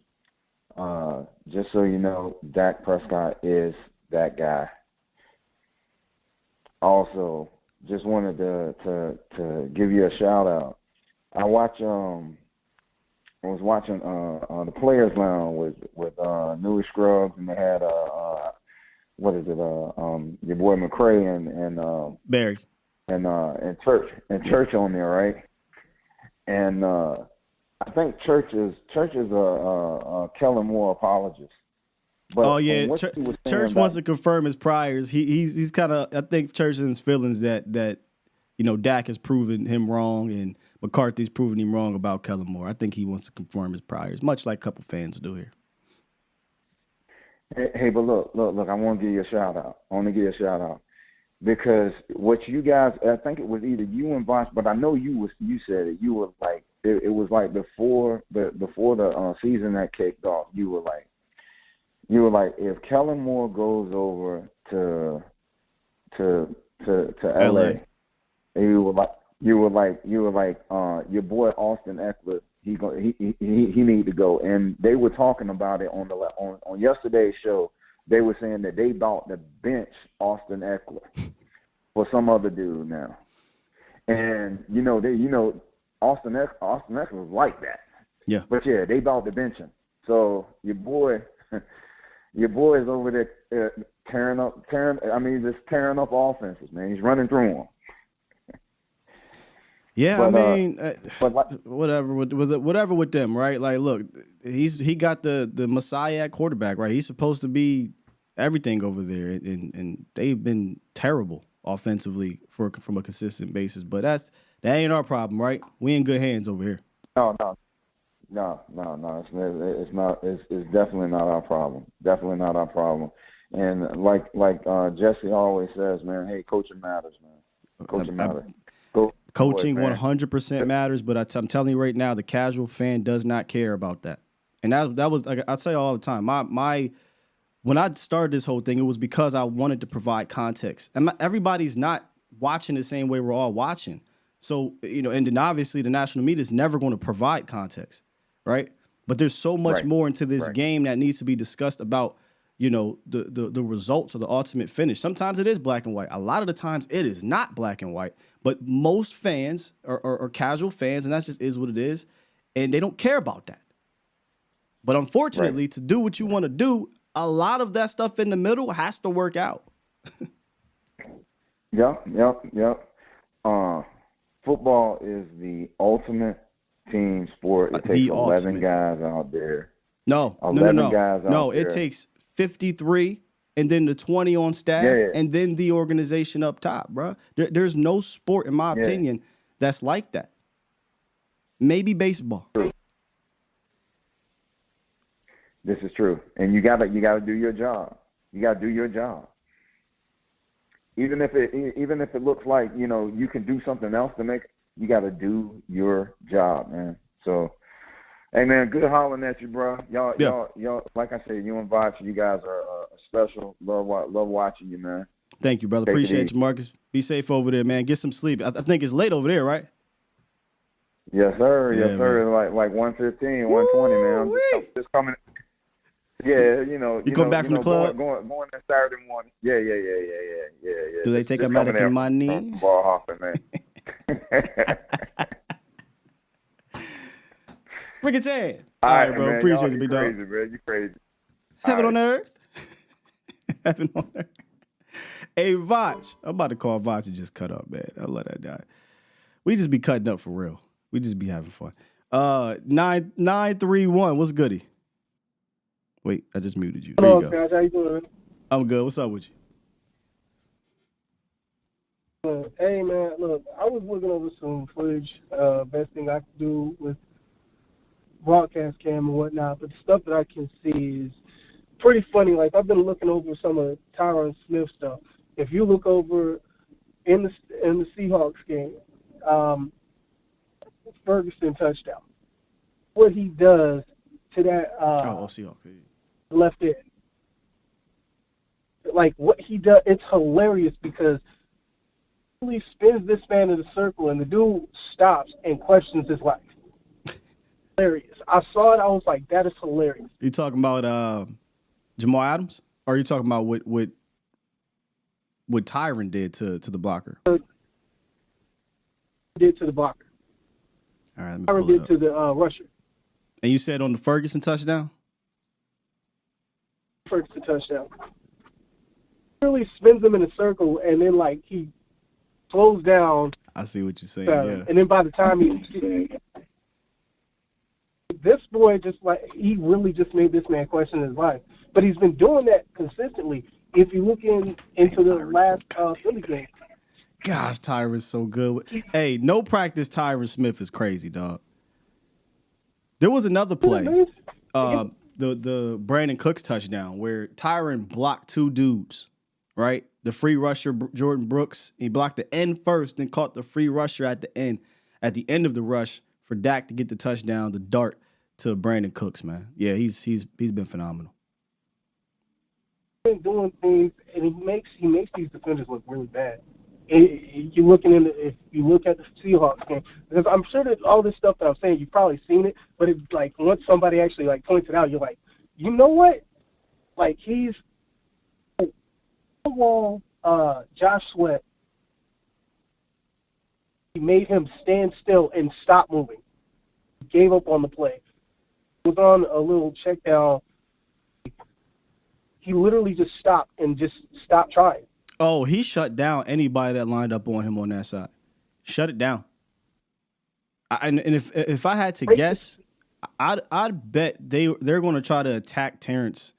Just so you know, Dak Prescott is that guy. Also, just wanted to give you a shout out. I was watching the Players Lounge with Newy Scruggs, and they had your boy McCray and Barry and Church on there, right? and I think Church is a Kellen Moore apologist. But oh yeah, Church wants to confirm his priors. He's kind of, I think Church is in his feelings that Dak has proven him wrong and McCarthy's proven him wrong about Kellen Moore. I think he wants to confirm his priors, much like a couple fans do here. Hey, but look, I want to give you a shout out. Because what you guys, I think it was either you and Vosh, but I know you said it. You were like, it was like before the season that kicked off. You were like, if Kellen Moore goes over to LA, you were like, your boy Austin Eckler, he need to go. And they were talking about it on yesterday's show. They were saying that they about to bench Austin Eckler for some other dude now. And Austin Eckler was like that. Yeah. But yeah, they about to bench him. So your boy is over there tearing up offenses, man. He's running through them. Yeah, but, I mean, whatever with them, right? Like, look, he got the Messiah at quarterback, right? He's supposed to be everything over there, and they've been terrible offensively from a consistent basis. But that ain't our problem, right? We in good hands over here. No. It's not. It's definitely not our problem. Definitely not our problem. And like Jesse always says, man, hey, coaching matters, man. Coaching matters. Coaching 100% matters, but I'm telling you right now, the casual fan does not care about that. And that was, like I say all the time, when I started this whole thing, it was because I wanted to provide context. And everybody's not watching the same way we're all watching. So, and then obviously the national media is never going to provide context, right? But there's so much more into this game that needs to be discussed about, the results or the ultimate finish. Sometimes it is black and white. A lot of the times it is not black and white. But most fans are casual fans, and that just is what it is, and they don't care about that. But unfortunately, to do what you want to do, a lot of that stuff in the middle has to work out. Yep. Football is the ultimate team sport. It takes 11 guys out there. No. Guys out no, there. It takes 53 and then the 20 on staff and then the organization up top, bro. There's no sport, in my opinion, that's like that. Maybe baseball. True. This is true. And you gotta do your job. You gotta do your job. Even if it looks like, you can do something else to make it, you gotta do your job, man. So hey man, good hollering at you, bro. Y'all, like I said, you and Voch, you guys are special. Love watching you, man. Thank you, brother. Appreciate you, Marcus. Be safe over there, man. Get some sleep. I think it's late over there, right? Yes, sir. Yes, sir. Man. Like 1:15, 1:20, man. I'm just coming. Yeah, You come back from the club? Going that Saturday morning. Yeah. Do they take American money? Ball hopping, man. Bring it in. All right, bro. Man, appreciate you, big dog. Crazy, bro. You crazy. Heaven on earth. Heaven on earth. Hey, Voch. I'm about to call Voch and just cut up, man. I'll let that die. We just be cutting up for real. We just be having fun. 931. What's goody? Wait, I just muted you. Hello, there you go. guys. How you doing? I'm good. What's up with you? Hey, man. Look, I was looking over some footage. Best thing I could do with broadcast cam and whatnot, but the stuff that I can see is pretty funny. Like, I've been looking over some of Tyron Smith stuff. If you look over in the Seahawks game, Ferguson touchdown, what he does to that Seahawks left end, like what he does, it's hilarious because he spins this man in a circle and the dude stops and questions his life. Hilarious. I saw it. I was like, that is hilarious. You talking about Jamal Adams, or are you talking about what Tyron did to the blocker? Did to the blocker. All right, let me Tyron pull it did up. to the rusher. And you said on the Ferguson touchdown? Ferguson touchdown. Really spins him in a circle, and then like he slows down. I see what you're saying. Yeah. And then by the time he this boy he really just made this man question his life. But he's been doing that consistently. If you look into the last Philly game. Gosh, Tyron's so good. Hey, no practice Tyron Smith is crazy, dog. There was another play, the Brandon Cooks touchdown, where Tyron blocked two dudes, right? The free rusher, Jordan Brooks, he blocked the end first, then caught the free rusher at the end of the rush for Dak to get the touchdown, the dart to Brandon Cooks, man. Yeah, he's been phenomenal. Been doing things, and he makes these defenders look really bad. If you look at the Seahawks game, because I'm sure that all this stuff that I'm saying, you've probably seen it, but it's like once somebody actually like points it out, you're like, you know what? Like he's Josh Sweat. He made him stand still and stop moving. He gave up on the play. He was on a little check down. He literally just stopped and just stopped trying. Oh, he shut down anybody that lined up on him on that side. Shut it down. And if I had to guess, I'd bet they're going to try to attack Terrence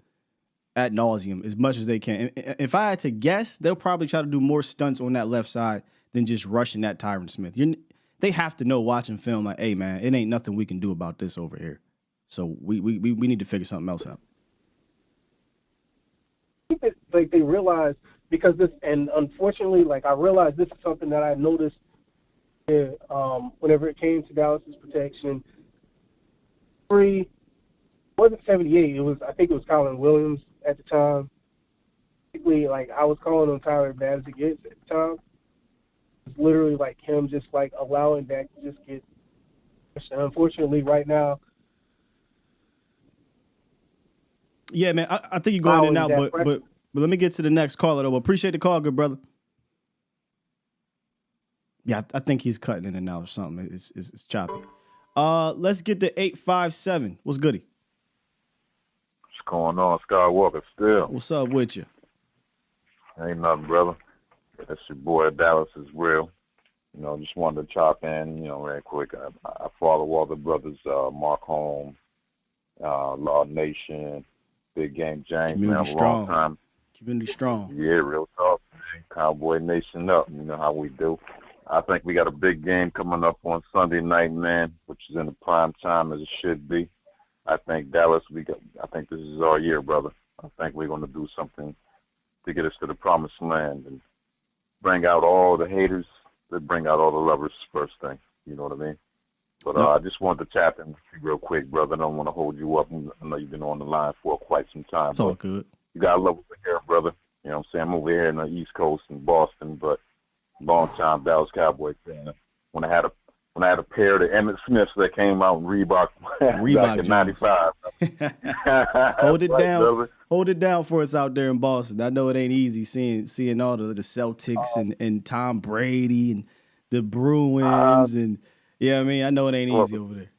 ad nauseum as much as they can. If I had to guess, they'll probably try to do more stunts on that left side than just rushing that Tyron Smith. They have to know watching film like, hey man, it ain't nothing we can do about this over here. So we need to figure something else out. I think that, like they realize because this, and unfortunately, like I realized this is something that I noticed whenever it came to Dallas's protection. It wasn't 78. I think it was Colin Williams at the time. Basically, like I was calling on Tyler bad as it gets at the time. It's literally like him just like allowing Dak to just get. And unfortunately, right now. Yeah, man, I think you're going in and out, but let me get to the next caller though. Appreciate the call, good brother. Yeah, I think he's cutting in and out or something. It's choppy. Let's get to 857. What's goody? What's going on, Skywalker? Still. What's up with you? Ain't nothing, brother. That's your boy Dallas is real. You know, just wanted to chop in, real quick. I follow all the brothers, Mark Holmes, Law Nation, Big Game James, Community man, strong. Long time. Community strong. Yeah, real talk, man. Cowboy Nation up. You know how we do. I think we got a big game coming up on Sunday night, man, which is in the prime time as it should be. I think Dallas, I think this is our year, brother. I think we're going to do something to get us to the promised land and bring out all the haters, to bring out all the lovers first thing. You know what I mean? But I just wanted to tap in real quick, brother. I don't want to hold you up. I know you've been on the line for quite some time. It's all good. You got to love over here, brother. You know what I'm saying? I'm over here in the East Coast in Boston, but long time Dallas Cowboys fan. When I had a pair of the Emmett Smiths that came out in Reebok back in '95. Hold it right, down. Brother. Hold it down for us out there in Boston. I know it ain't easy seeing all the Celtics and Tom Brady and the Bruins and I mean, I know it ain't easy over there.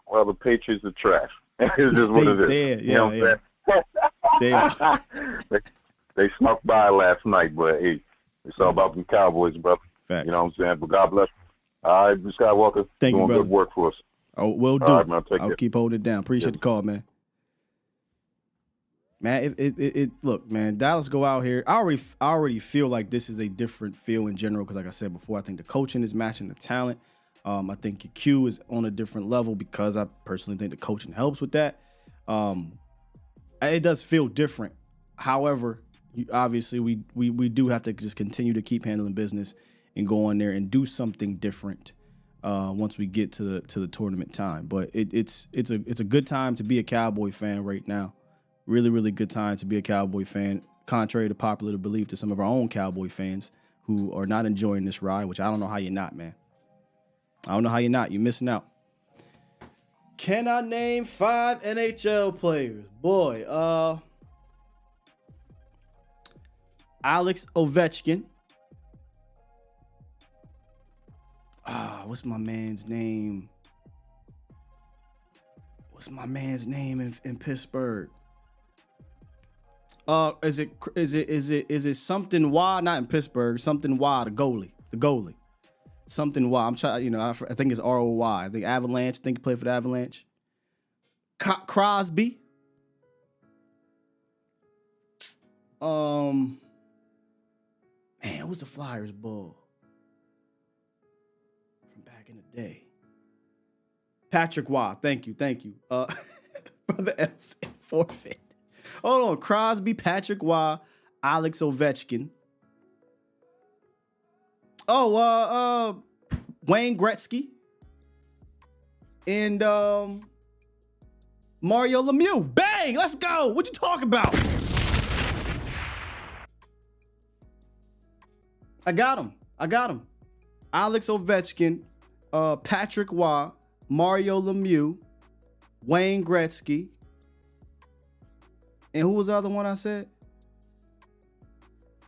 Well, the Patriots are trash. It's just what it is. Dead. You know what I'm saying? They snuck by last night, but hey, it's all about them Cowboys, brother. Facts. You know what I'm saying? But God bless you. All right, Skywalker. Thank you, doing brother. good work for us. Oh, will do. All right, man, I'll keep holding it down. Appreciate the call, man. Man, look, man, Dallas go out here. I already feel like this is a different feel in general because, like I said before, I think the coaching is matching the talent. I think your Q is on a different level because I personally think the coaching helps with that. It does feel different. However, obviously we do have to just continue to keep handling business and go on there and do something different once we get to the tournament time. But it's a good time to be a Cowboy fan right now. Really, really good time to be a Cowboy fan, contrary to popular belief to some of our own Cowboy fans who are not enjoying this ride, which I don't know how you're not, man. I don't know how you're not. You're missing out. Can I name 5 NHL players? Boy, Alex Ovechkin. What's my man's name? What's my man's name in Pittsburgh? Is it something Y? Not in Pittsburgh. Something Y. The goalie. Something Y. I'm trying. I think it's ROY. I think Avalanche. I think he played for the Avalanche. Crosby. Man, who's the Flyers bull from back in the day? Patrick Waugh. Thank you. Brother L said forfeit. Hold on. Crosby, Patrick Waugh, Alex Ovechkin. Wayne Gretzky. And Mario Lemieux. Bang! Let's go. What you talking about? I got him. Alex Ovechkin, Patrick Waugh, Mario Lemieux, Wayne Gretzky. And who was the other one I said?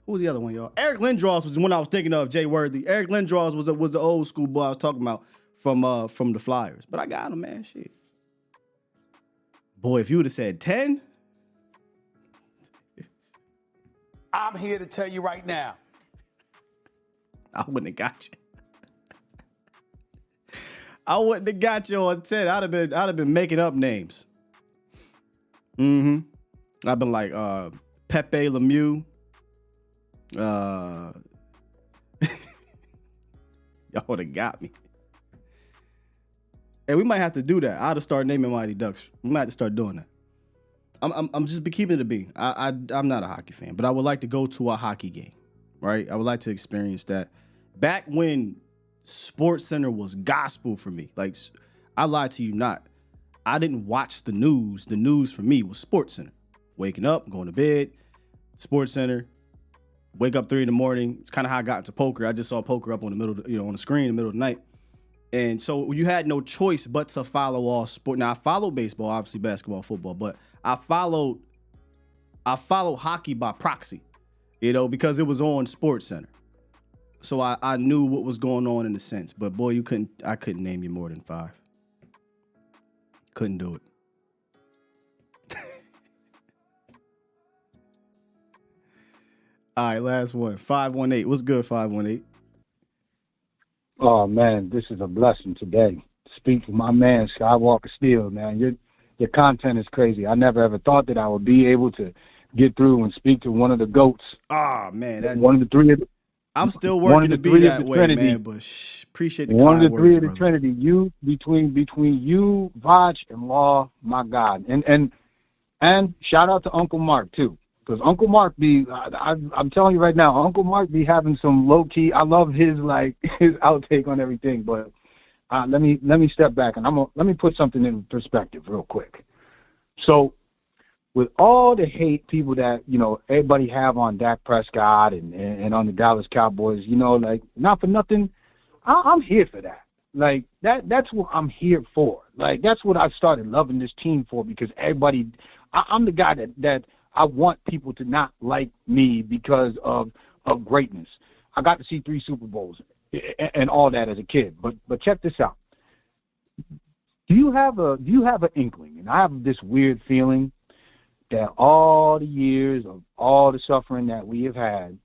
Who was the other one, y'all? Eric Lindros was the one I was thinking of, Jay Worthy. Eric Lindros was the old school boy I was talking about from the Flyers. But I got him, man. Shit. Boy, if you would have said 10. I'm here to tell you right now. I wouldn't have got you. I wouldn't have got you on 10. I'd have been making up names. I've been like Pepe Lemieux. Y'all would have got me. And we might have to do that. I'd have started naming Mighty Ducks. We might have to start doing that. I'm just be keeping it a B. I'm not a hockey fan, but I would like to go to a hockey game, right? I would like to experience that. Back when SportsCenter was gospel for me, like I lied to you not. I didn't watch the news. The news for me was SportsCenter. Waking up, going to bed, SportsCenter. Wake up 3 a.m. It's kind of how I got into poker. I just saw poker up on the screen in the middle of the night. And so you had no choice but to follow all sport. Now I follow baseball, obviously basketball, football, but I follow hockey by proxy, because it was on SportsCenter. So I knew what was going on in a sense. But boy, I couldn't name you more than 5. Couldn't do it. All right, last one. 518. What's good, 518? Oh man, this is a blessing today. Speak for my man Skywalker Steel, man. Your content is crazy. I never ever thought that I would be able to get through and speak to one of the GOATs. Ah, man, one of the three. I'm still working to be that way, Trinity. Man. But appreciate the one kind of the three words, of the brother. Trinity. You between you, Vaj, and Law. My God, and shout out to Uncle Mark too, because Uncle Mark I'm telling you right now, Uncle Mark be having some low key. I love his his outtake on everything, but let me step back and let me put something in perspective real quick. So, with all the hate people that, everybody have on Dak Prescott and on the Dallas Cowboys, not for nothing, I'm here for that. That's what I'm here for. That's what I started loving this team for, because everybody, I'm the guy that I want people to not like me because of greatness. I got to see 3 Super Bowls and all that as a kid. But check this out. Do you have an inkling? And I have this weird feeling that all the years of all the suffering that we have had,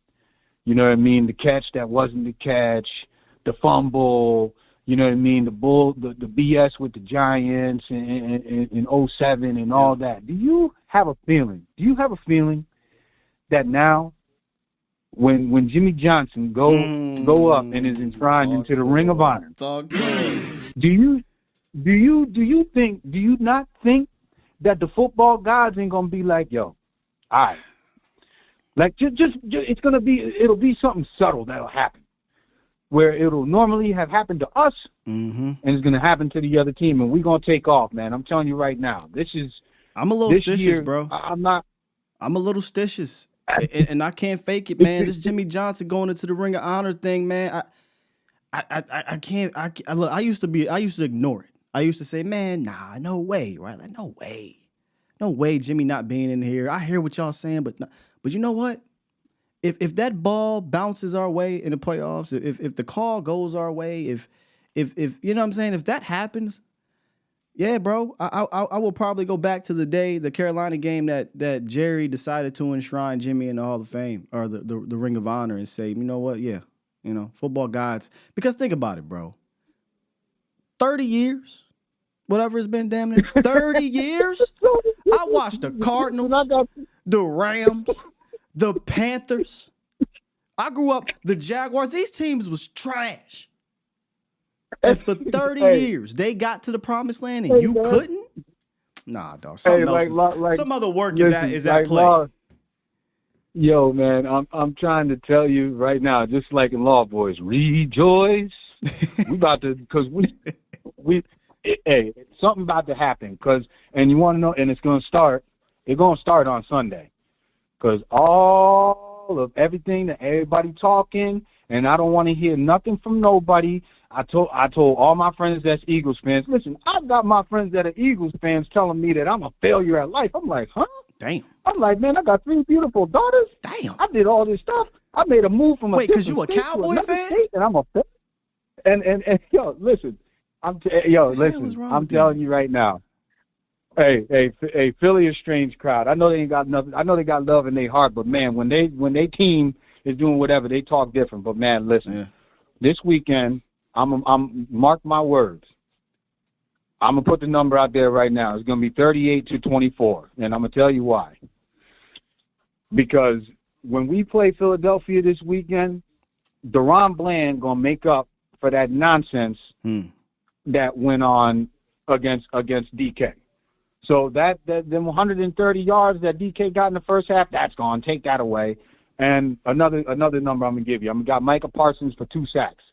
the catch that wasn't the catch, the fumble, the BS with the Giants in 07 and all that. Do you have a feeling? Do you have a feeling that now, when Jimmy Johnson go up and is enshrined into the Ring of Honor, do you not think that the football gods ain't gonna be like, yo, all right, just it's gonna be, it'll be something subtle that'll happen, where it'll normally have happened to us, and it's gonna happen to the other team, and we're gonna take off, man. I'm telling you right now, I'm a little stitious, bro. I'm a little stitious, and I can't fake it, man. This Jimmy Johnson going into the Ring of Honor thing, man. I can't. Look, I used to ignore it. I used to say, man, nah, no way, right? No way, Jimmy not being in here. I hear what y'all saying, but you know what? If that ball bounces our way in the playoffs, if the call goes our way, if you know what I'm saying, if that happens, yeah, bro, I will probably go back to the Carolina game that Jerry decided to enshrine Jimmy in the Hall of Fame or the Ring of Honor, and say, you know what, yeah, football gods. Because think about it, bro. 30 years, whatever it's been, damn near 30 years. I watched the Cardinals, the Rams, the Panthers. I grew up, the Jaguars. These teams was trash. And for 30 years, they got to the promised land and you couldn't? Nah, dog. Something else some other work is at play. Yo, man, I'm trying to tell you right now, just like in Law Boys, rejoice. We about to, because something about to happen. And you want to know, and it's going to start on Sunday. Because all of everything that everybody talking, and I don't want to hear nothing from nobody. I told all my friends that's Eagles fans, listen, I've got my friends that are Eagles fans telling me that I'm a failure at life. I'm like, huh? Damn. I'm like, man, I got 3 beautiful daughters. Damn. I did all this stuff. I made a move from Wait, because you a Cowboy fan? And I'm a fan. And yo, listen, I'm telling you right now. Hey, Philly is a strange crowd. I know they ain't got nothing. I know they got love in their heart, but man, when they team is doing whatever, they talk different. But man, listen, this weekend, I'm mark my words. I'm gonna put the number out there right now. It's gonna be 38-24, and I'm gonna tell you why. Because when we play Philadelphia this weekend, Deron Bland gonna make up for that nonsense that went on against DK. So that them 130 yards that DK got in the first half, that's gone. Take that away. And another number I'm gonna give you. I'm got Micah Parsons for 2 sacks.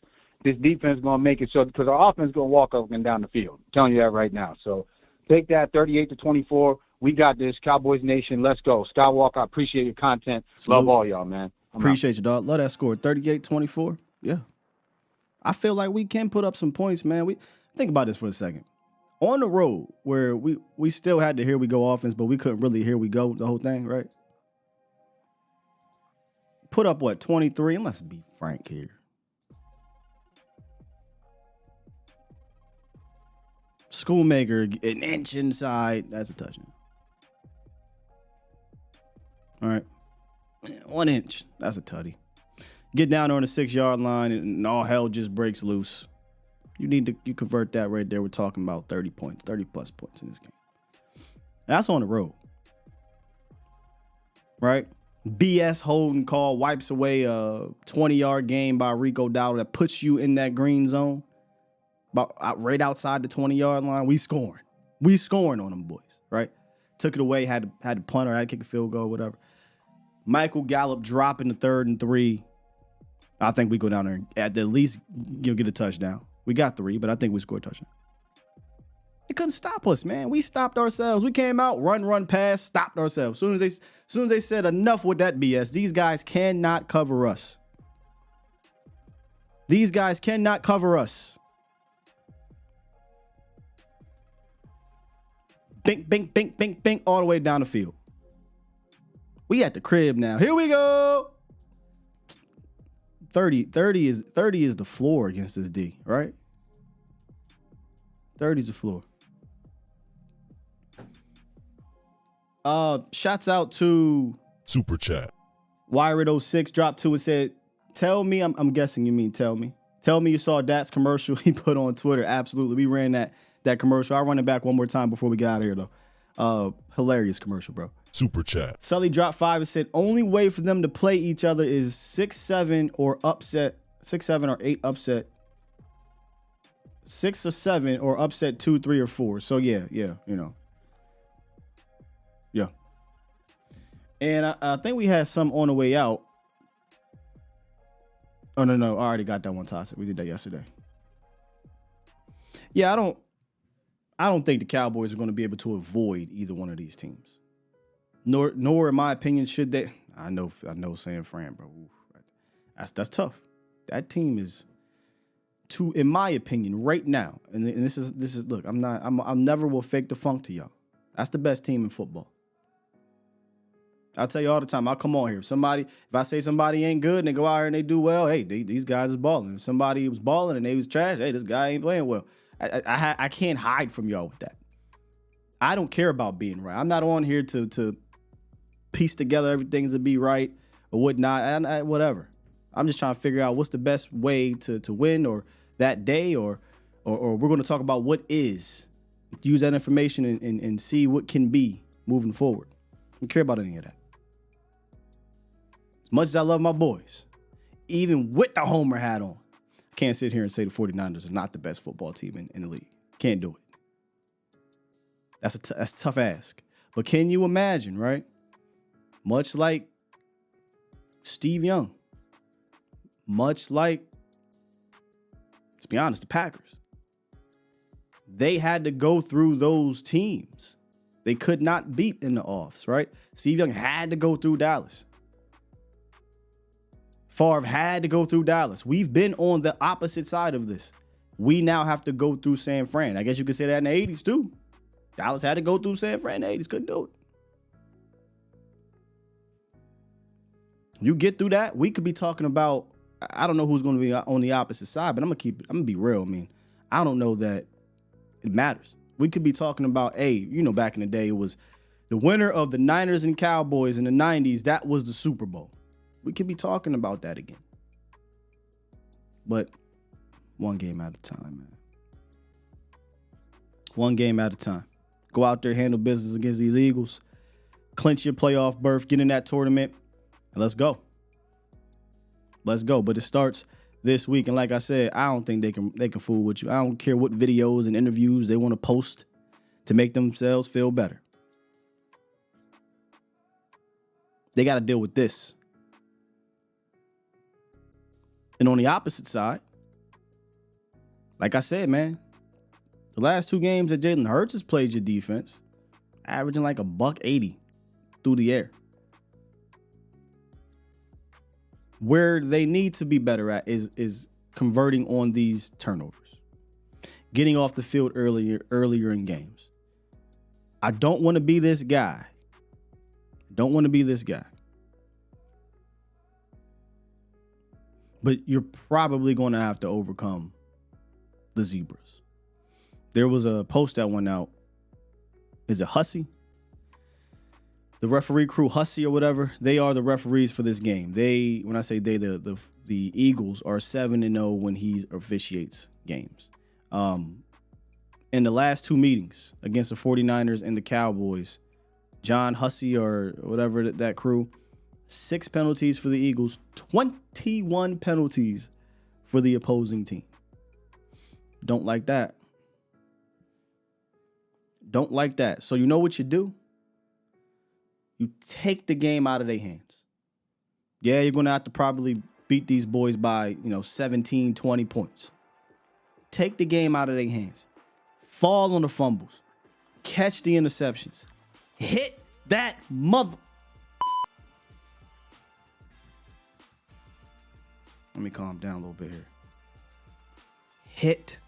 This defense is going to make it so because our offense is going to walk up and down the field. I'm telling you that right now. So take that 38-24. We got this. Cowboys Nation, let's go. Skywalker, I appreciate your content. Salute. Love all y'all, man. Appreciate you, dog. Love that score. 38-24. Yeah. I feel like we can put up some points, man. Think about this for a second. On the road where we still had to here we go offense, but we couldn't really here we go the whole thing, right? Put up, 23? And let's be frank here. Schoolmaker, an inch inside. That's a touchdown. All right. 1 inch. That's a tutty. Get down on the 6-yard line and all hell just breaks loose. You convert that right there. We're talking about 30 points, 30-plus points in this game. And that's on the road. Right? BS holding call wipes away a 20-yard game by Rico Dowdle that puts you in that green zone. About right outside the 20-yard line, we scoring on them boys, right? Took it away, had to punt or had to kick a field goal, whatever. Michael Gallup dropping the 3rd and 3. I think we go down there and at the least get a touchdown. We got 3, but I think we scored a touchdown. They couldn't stop us, man. We stopped ourselves. We came out, run, pass, stopped ourselves. Soon as they said enough with that BS, these guys cannot cover us. These guys cannot cover us. Bink, bink, bink, bink, bink, all the way down the field. We at the crib now. Here we go. 30 is the floor against this D, right? 30 is the floor. Shouts out to Super Chat. Wired06 dropped 2 and said, tell me, I'm guessing you mean tell me. Tell me you saw Dak's commercial he put on Twitter. Absolutely. We ran that commercial. I'll run it back one more time before we get out of here, though. Hilarious commercial, bro. Super Chat. Sully dropped 5 and said, only way for them to play each other is 6-7 or upset, 6-7 or 8 upset. 6 or 7 or upset 2, 3, or 4. So, yeah, Yeah. And I think we had some on the way out. Oh, no. I already got that one tossed. We did that yesterday. Yeah, I don't think the Cowboys are going to be able to avoid either one of these teams. Nor in my opinion, should they. I know San Fran, bro. That's tough. That team is too, in my opinion, right now. And this is look, I'm never will fake the funk to y'all. That's the best team in football. I'll tell you all the time. I'll come on here. If I say somebody ain't good and they go out here and they do well, hey, these guys is balling. If somebody was balling and they was trash, hey, this guy ain't playing well. I can't hide from y'all with that. I don't care about being right. I'm not on here to piece together everything to be right or whatnot. Whatever. I'm just trying to figure out what's the best way to win or that day or we're going to talk about what is Use that information and see what can be moving forward. I don't care about any of that. As much as I love my boys, even with the homer hat on, I can't sit here and say the 49ers are not the best football team in the league. Can't do it. That's a tough ask. But can you imagine, right? Much like Steve Young, much like, let's be honest, the Packers. They had to go through those teams. They could not beat in the offs, right? Steve Young had to go through Dallas. Favre had to go through Dallas. We've been on the opposite side of this. We now have to go through San Fran. I guess you could say that in the 80s too. Dallas had to go through San Fran in the 80s. Couldn't do it. You get through that, we could be talking about, I don't know who's going to be on the opposite side, but I'm going to be real. I mean, I don't know that it matters. We could be talking about, back in the day, it was the winner of the Niners and Cowboys in the 90s. That was the Super Bowl. We could be talking about that again. But one game at a time, man. One game at a time. Go out there, handle business against these Eagles. Clinch your playoff berth, get in that tournament, and let's go. Let's go. But it starts this week, and like I said, I don't think they can fool with you. I don't care what videos and interviews they want to post to make themselves feel better. They got to deal with this. And on the opposite side, like I said, man, the last two games that Jalen Hurts has played your defense, averaging like $180 through the air. Where they need to be better at is converting on these turnovers, getting off the field earlier in games. I don't want to be this guy. But you're probably going to have to overcome the zebras. There was a post that went out. Is it Hussey? The referee crew, Hussey or whatever, they are the referees for this game. When I say they, the Eagles are 7-0 when he officiates games. In the last two meetings against the 49ers and the Cowboys, John Hussey or whatever that crew, 6 penalties for the Eagles, 21 penalties for the opposing team. Don't like that. Don't like that. So you know what you do? You take the game out of their hands. Yeah, you're going to have to probably beat these boys by, 17, 20 points. Take the game out of their hands. Fall on the fumbles. Catch the interceptions. Hit that mother. Let me calm down a little bit here. Hit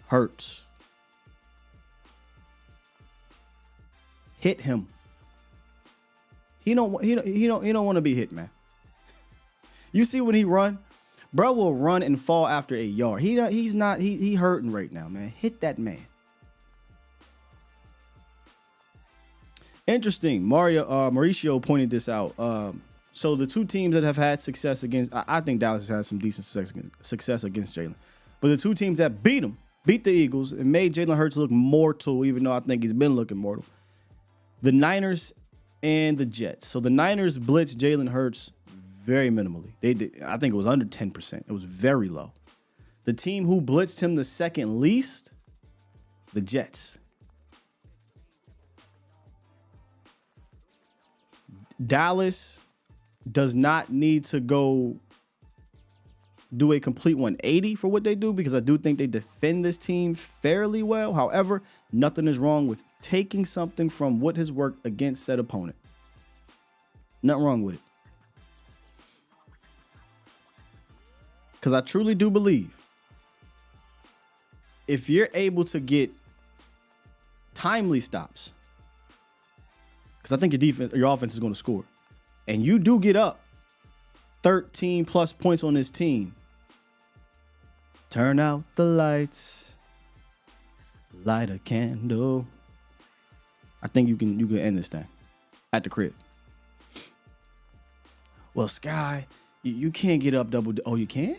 Hurts. Hit him. He don't want to be hit, man. You see when he run, bro will run and fall after a yard. He hurting right now, man. Hit that man. Interesting. Mauricio pointed this out. So the two teams that have had success against, I think Dallas has had some decent success against Jalen. But the two teams that beat the Eagles, and made Jalen Hurts look mortal, even though I think he's been looking mortal. The Niners and the Jets. So the Niners blitzed Jalen Hurts very minimally. They did. I think it was under 10%. It was very low. The team who blitzed him the second least, the Jets. Dallas does not need to go do a complete 180 for what they do, because I do think they defend this team fairly well. However, nothing is wrong with taking something from what has worked against said opponent. Nothing wrong with it. Because I truly do believe if you're able to get timely stops, because I think your offense is going to score, and you do get up 13 plus points on this team, turn out the lights, light a candle. I think you can end this thing at the crib. Well, Sky, you can't get up double. Oh, you can't?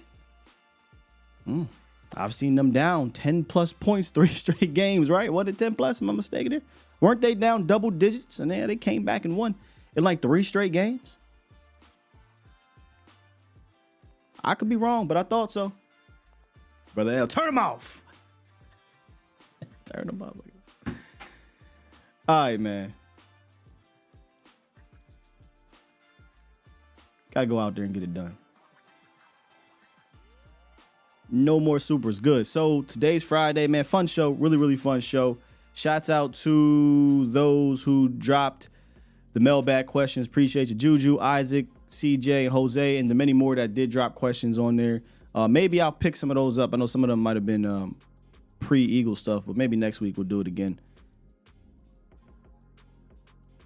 I've seen them down 10+ points 3 straight games, right? What, 10+? Am I mistaken there? Weren't they down double digits? And then they came back and won in like 3 straight games. I could be wrong, but I thought so. Brother L, turn them off. Turn them off. All right, man. Got to go out there and get it done. No more supers. Good. So today's Friday, man. Fun show. Really, really fun show. Shouts out to those who dropped the mailbag questions. Appreciate you. Juju, Isaac, CJ, and Jose, and the many more that did drop questions on there. Maybe I'll pick some of those up. I know some of them might have been pre-Eagle stuff, but maybe next week we'll do it again.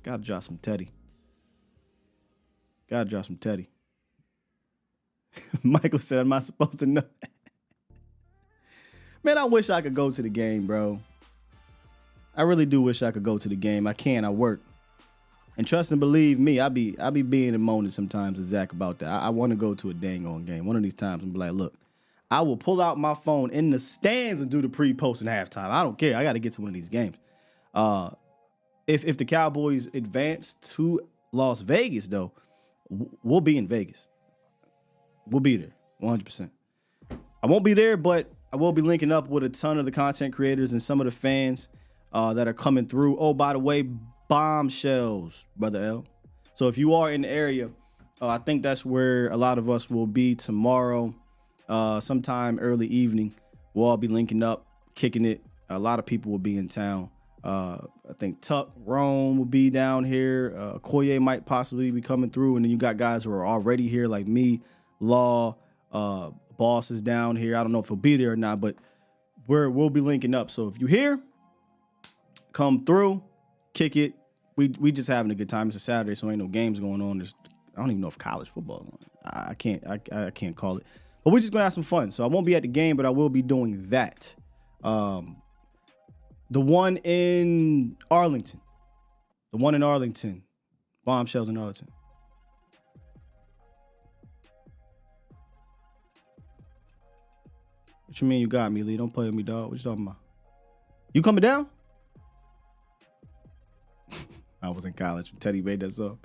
Gotta drop some Teddy. Michael said, I'm not supposed to know. Man, I wish I could go to the game, bro. I really do wish I could go to the game. I can't. I work. And trust and believe me, I be being and moaning sometimes to Zach about that. I want to go to a dang on game. One of these times, I'm be like, look, I will pull out my phone in the stands and do the pre, post, and halftime. I don't care. I got to get to one of these games. If the Cowboys advance to Las Vegas, though, we'll be in Vegas. We'll be there, 100%. I won't be there, but I will be linking up with a ton of the content creators and some of the fans that are coming through. Oh, by the way, bombshells, Brother L. So if you are in the area, I think that's where a lot of us will be tomorrow, sometime early evening. We'll all be linking up, kicking it. A lot of people will be in town. I think Tuck, Rome will be down here. Koye might possibly be coming through. And then you got guys who are already here like me, Law, Boss is down here. I don't know if he'll be there or not, but we'll be linking up. So if you're here, come through, kick it. We just having a good time. It's a Saturday, so ain't no games going on. I don't even know if college football is on. I can't call it. But we're just gonna have some fun. So I won't be at the game, but I will be doing that. The one in Arlington. Bombshells in Arlington. What you mean you got me, Lee? Don't play with me, dog. What you talking about? You coming down? I was in college when Teddy made that song.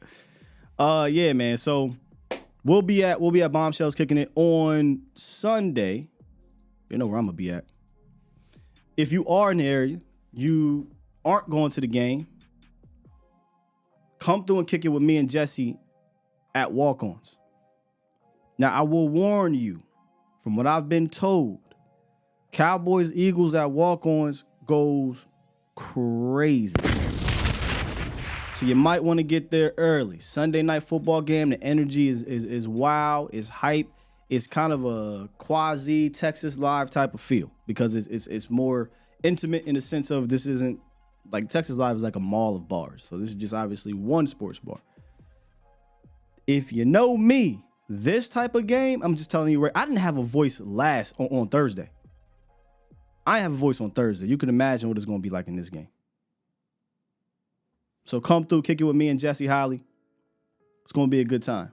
Yeah, man. So we'll be at Bombshells kicking it on Sunday. You know where I'm gonna be at. If you are in the area, you aren't going to the game, come through and kick it with me and Jesse at walk-ons. Now, I will warn you, from what I've been told, Cowboys Eagles at walk-ons goes crazy. So you might want to get there early. Sunday night football game, the energy is wild, is hype. It's kind of a quasi Texas Live type of feel because it's more intimate in the sense of this isn't like Texas Live is like a mall of bars. So this is just obviously one sports bar. If you know me, this type of game, I'm just telling you, right, I didn't have a voice on Thursday. I have a voice on Thursday. You can imagine what it's going to be like in this game. So come through, kick it with me and Jesse Holly. It's going to be a good time.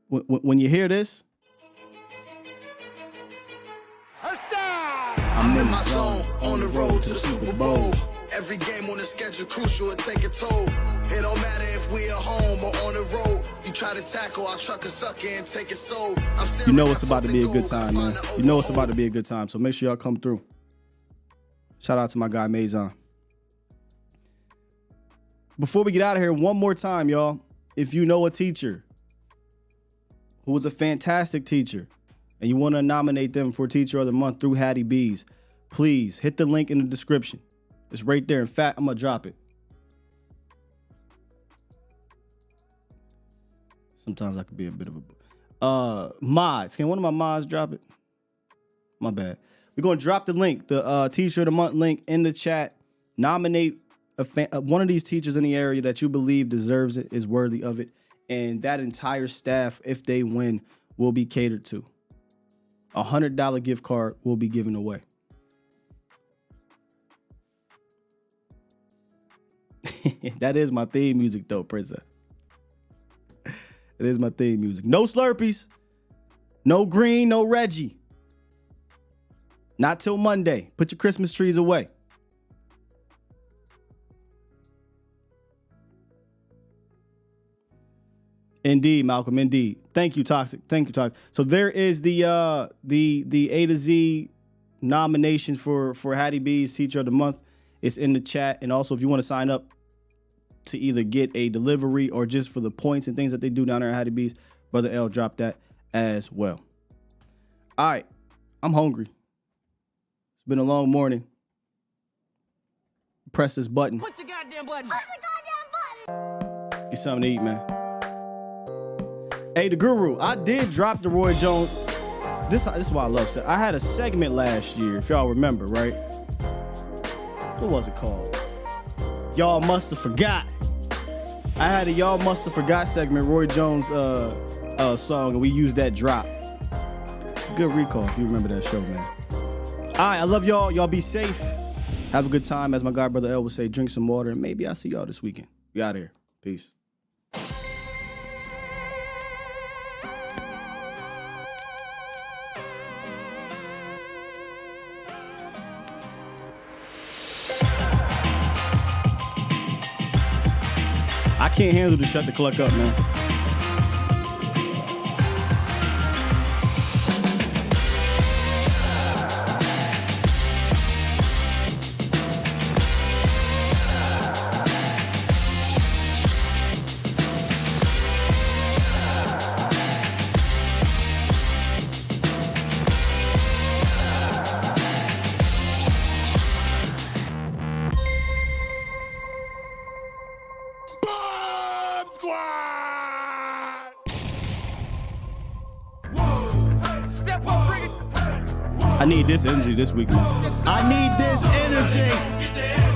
When you hear this, I'm in my zone, on the road to the Super Bowl. Every game on the schedule crucial, it take a toll. It don't matter if we at home or on the road. You try to tackle, I'll truck a sucker and take it so. You know it's about to be a good time, man. You know it's about to be a good time. So make sure y'all come through. Shout out to my guy, Mazon. Before we get out of here, one more time, y'all. If you know a teacher who was a fantastic teacher and you want to nominate them for Teacher of the Month through Hattie B's, please hit the link in the description. It's right there. In fact, I'm going to drop it. Sometimes I could be a bit of a... mods. Can one of my mods drop it? My bad. We're going to drop the link, the Teacher of the Month link in the chat. Nominate one of these teachers in the area that you believe deserves it, is worthy of it. And that entire staff, if they win, will be catered to. $100 gift card will be given away. That is my theme music, though, Princess. It is my theme music. No Slurpees. No Green, no Reggie. Not till Monday. Put your Christmas trees away. Indeed, Malcolm. Indeed. Thank you, Toxic. Thank you, Toxic. So there is the A to Z nomination for Hattie B's Teacher of the Month. It's in the chat. And also, if you want to sign up to either get a delivery or just for the points and things that they do down there at Hattie B's, Brother L dropped that as well. All right. I'm hungry. It's been a long morning. Press this button. Push the goddamn button. Push the goddamn button. Get something to eat, man. Hey, the Guru. I did drop the Roy Jones. This is why I love it. I had a segment last year, if y'all remember, right? What was it called? Y'all must have forgot. I had a Y'all must have forgot segment, Roy Jones song, and we used that drop. It's a good recall if you remember that show, man. All right, I love y'all. Y'all be safe. Have a good time. As my god brother El would say, drink some water, and maybe I'll see y'all this weekend. We out here. Peace. I can't handle the shut the cluck up, man. I need this energy this week, man. I need this energy.